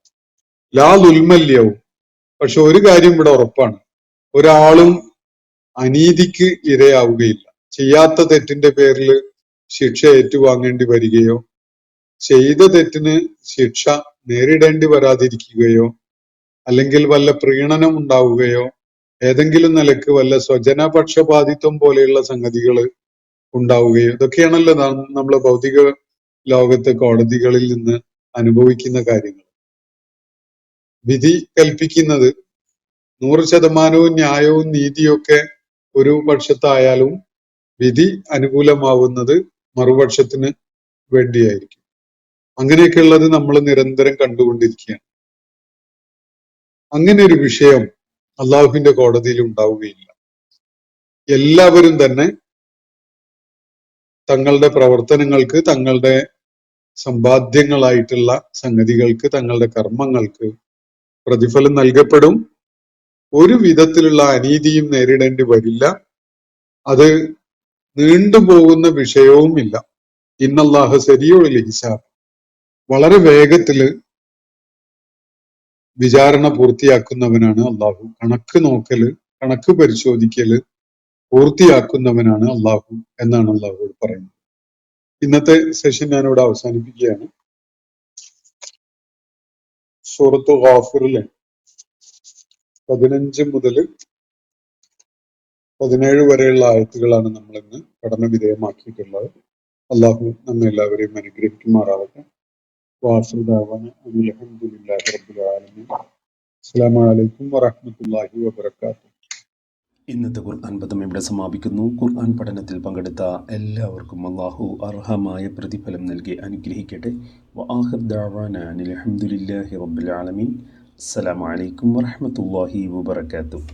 ലാ ദുൽമല്യവും. പക്ഷെ ഒരു കാര്യം ഇവിടെ ഉറപ്പാണ്, ഒരാളും അനീതിക്ക് ഇരയാവുകയില്ല. ചെയ്യാത്ത തെറ്റിന്റെ പേരിൽ ശിക്ഷ ഏറ്റുവാങ്ങേണ്ടി വരികയോ, ചെയ്ത തെറ്റിന് ശിക്ഷ നേരിടേണ്ടി വരാതിരിക്കുകയോ, അല്ലെങ്കിൽ വല്ല പ്രീണനം ഉണ്ടാവുകയോ, ഏതെങ്കിലും നിലക്ക് വല്ല സ്വജനപക്ഷപാതിത്വം പോലെയുള്ള സംഗതികൾ ഉണ്ടാവുകയോ, ഇതൊക്കെയാണല്ലോ നമ്മളെ ഭൗതിക ലോകത്തെ കോടതികളിൽ നിന്ന് അനുഭവിക്കുന്ന കാര്യങ്ങൾ. വിധി കൽപ്പിക്കുന്നത് 100% ന്യായവും നീതിയൊക്കെ ഒരു പക്ഷത്തായാലും വിധി അനുകൂലമാവുന്നത് മറുപക്ഷത്തിന് വേണ്ടിയായിരിക്കും. അങ്ങനെയൊക്കെയുള്ളത് നമ്മൾ നിരന്തരം കണ്ടുകൊണ്ടിരിക്കുകയാണ്. അങ്ങനെ ഒരു വിഷയം അള്ളാഹുവിന്റെ കോടതിയിൽ ഉണ്ടാവുകയില്ല. എല്ലാവരും തന്നെ തങ്ങളുടെ പ്രവർത്തനങ്ങൾക്ക്, തങ്ങളുടെ സമ്പാദ്യങ്ങളായിട്ടുള്ള സംഗതികൾക്ക്, തങ്ങളുടെ കർമ്മങ്ങൾക്ക് പ്രതിഫലം നൽകപ്പെടും. ഒരു വിധത്തിലുള്ള അനീതിയും നേരിടേണ്ടി വരില്ല. അത് നീണ്ടുപോകുന്ന വിഷയവുമില്ല. ഇന്നല്ലാഹ സരീഉൽ ഹിസാബ്, വളരെ വേഗത്തില് വിചാരണ പൂർത്തിയാക്കുന്നവനാണ് അള്ളാഹു. കണക്ക് നോക്കല്, കണക്ക് പരിശോധിക്കല് പൂർത്തിയാക്കുന്നവനാണ് അള്ളാഹു എന്നാണ് അള്ളാഹു പറയുന്നത്. ഇന്നത്തെ സെഷൻ ഞാനിവിടെ അവസാനിപ്പിക്കുകയാണ്. സൂറത്ത് ഗാഫിറിലെ 15 മുതൽ 17 വരെയുള്ള ആയത്തുകളാണ് നമ്മൾ ഇന്ന് പഠന വിധേയമാക്കിയിട്ടുള്ളത്. അള്ളാഹു നമ്മെ എല്ലാവരെയും അനുഗ്രഹിക്കുമാറാവട്ടെ. വാഖിറു ദഅ്വാനാ അനിൽ ഹംദുലില്ലാഹി റബ്ബിൽ ആലമീൻ. അസ്സലാമു അലൈക്കും വറഹ്മത്തുള്ളാഹി വബറകാതുഹു. ഇന്നത്തെ ഖുർആൻ പദം ഇവിടെ സമാപിക്കുന്നു. ഖുർആൻ പഠനത്തിൽ പങ്കെടുത്ത എല്ലാവർക്കും അല്ലാഹു അർഹമായ പ്രതിഫലം നൽകി അനുഗ്രഹിക്കട്ടെ. വആഖിറു ദഅ്വാനാ അനിൽ ഹംദുലില്ലാഹി റബ്ബിൽ ആലമീൻ. അസ്സലാമു അലൈക്കും വറഹ്മത്തുള്ളാഹി വബറകാതുഹു.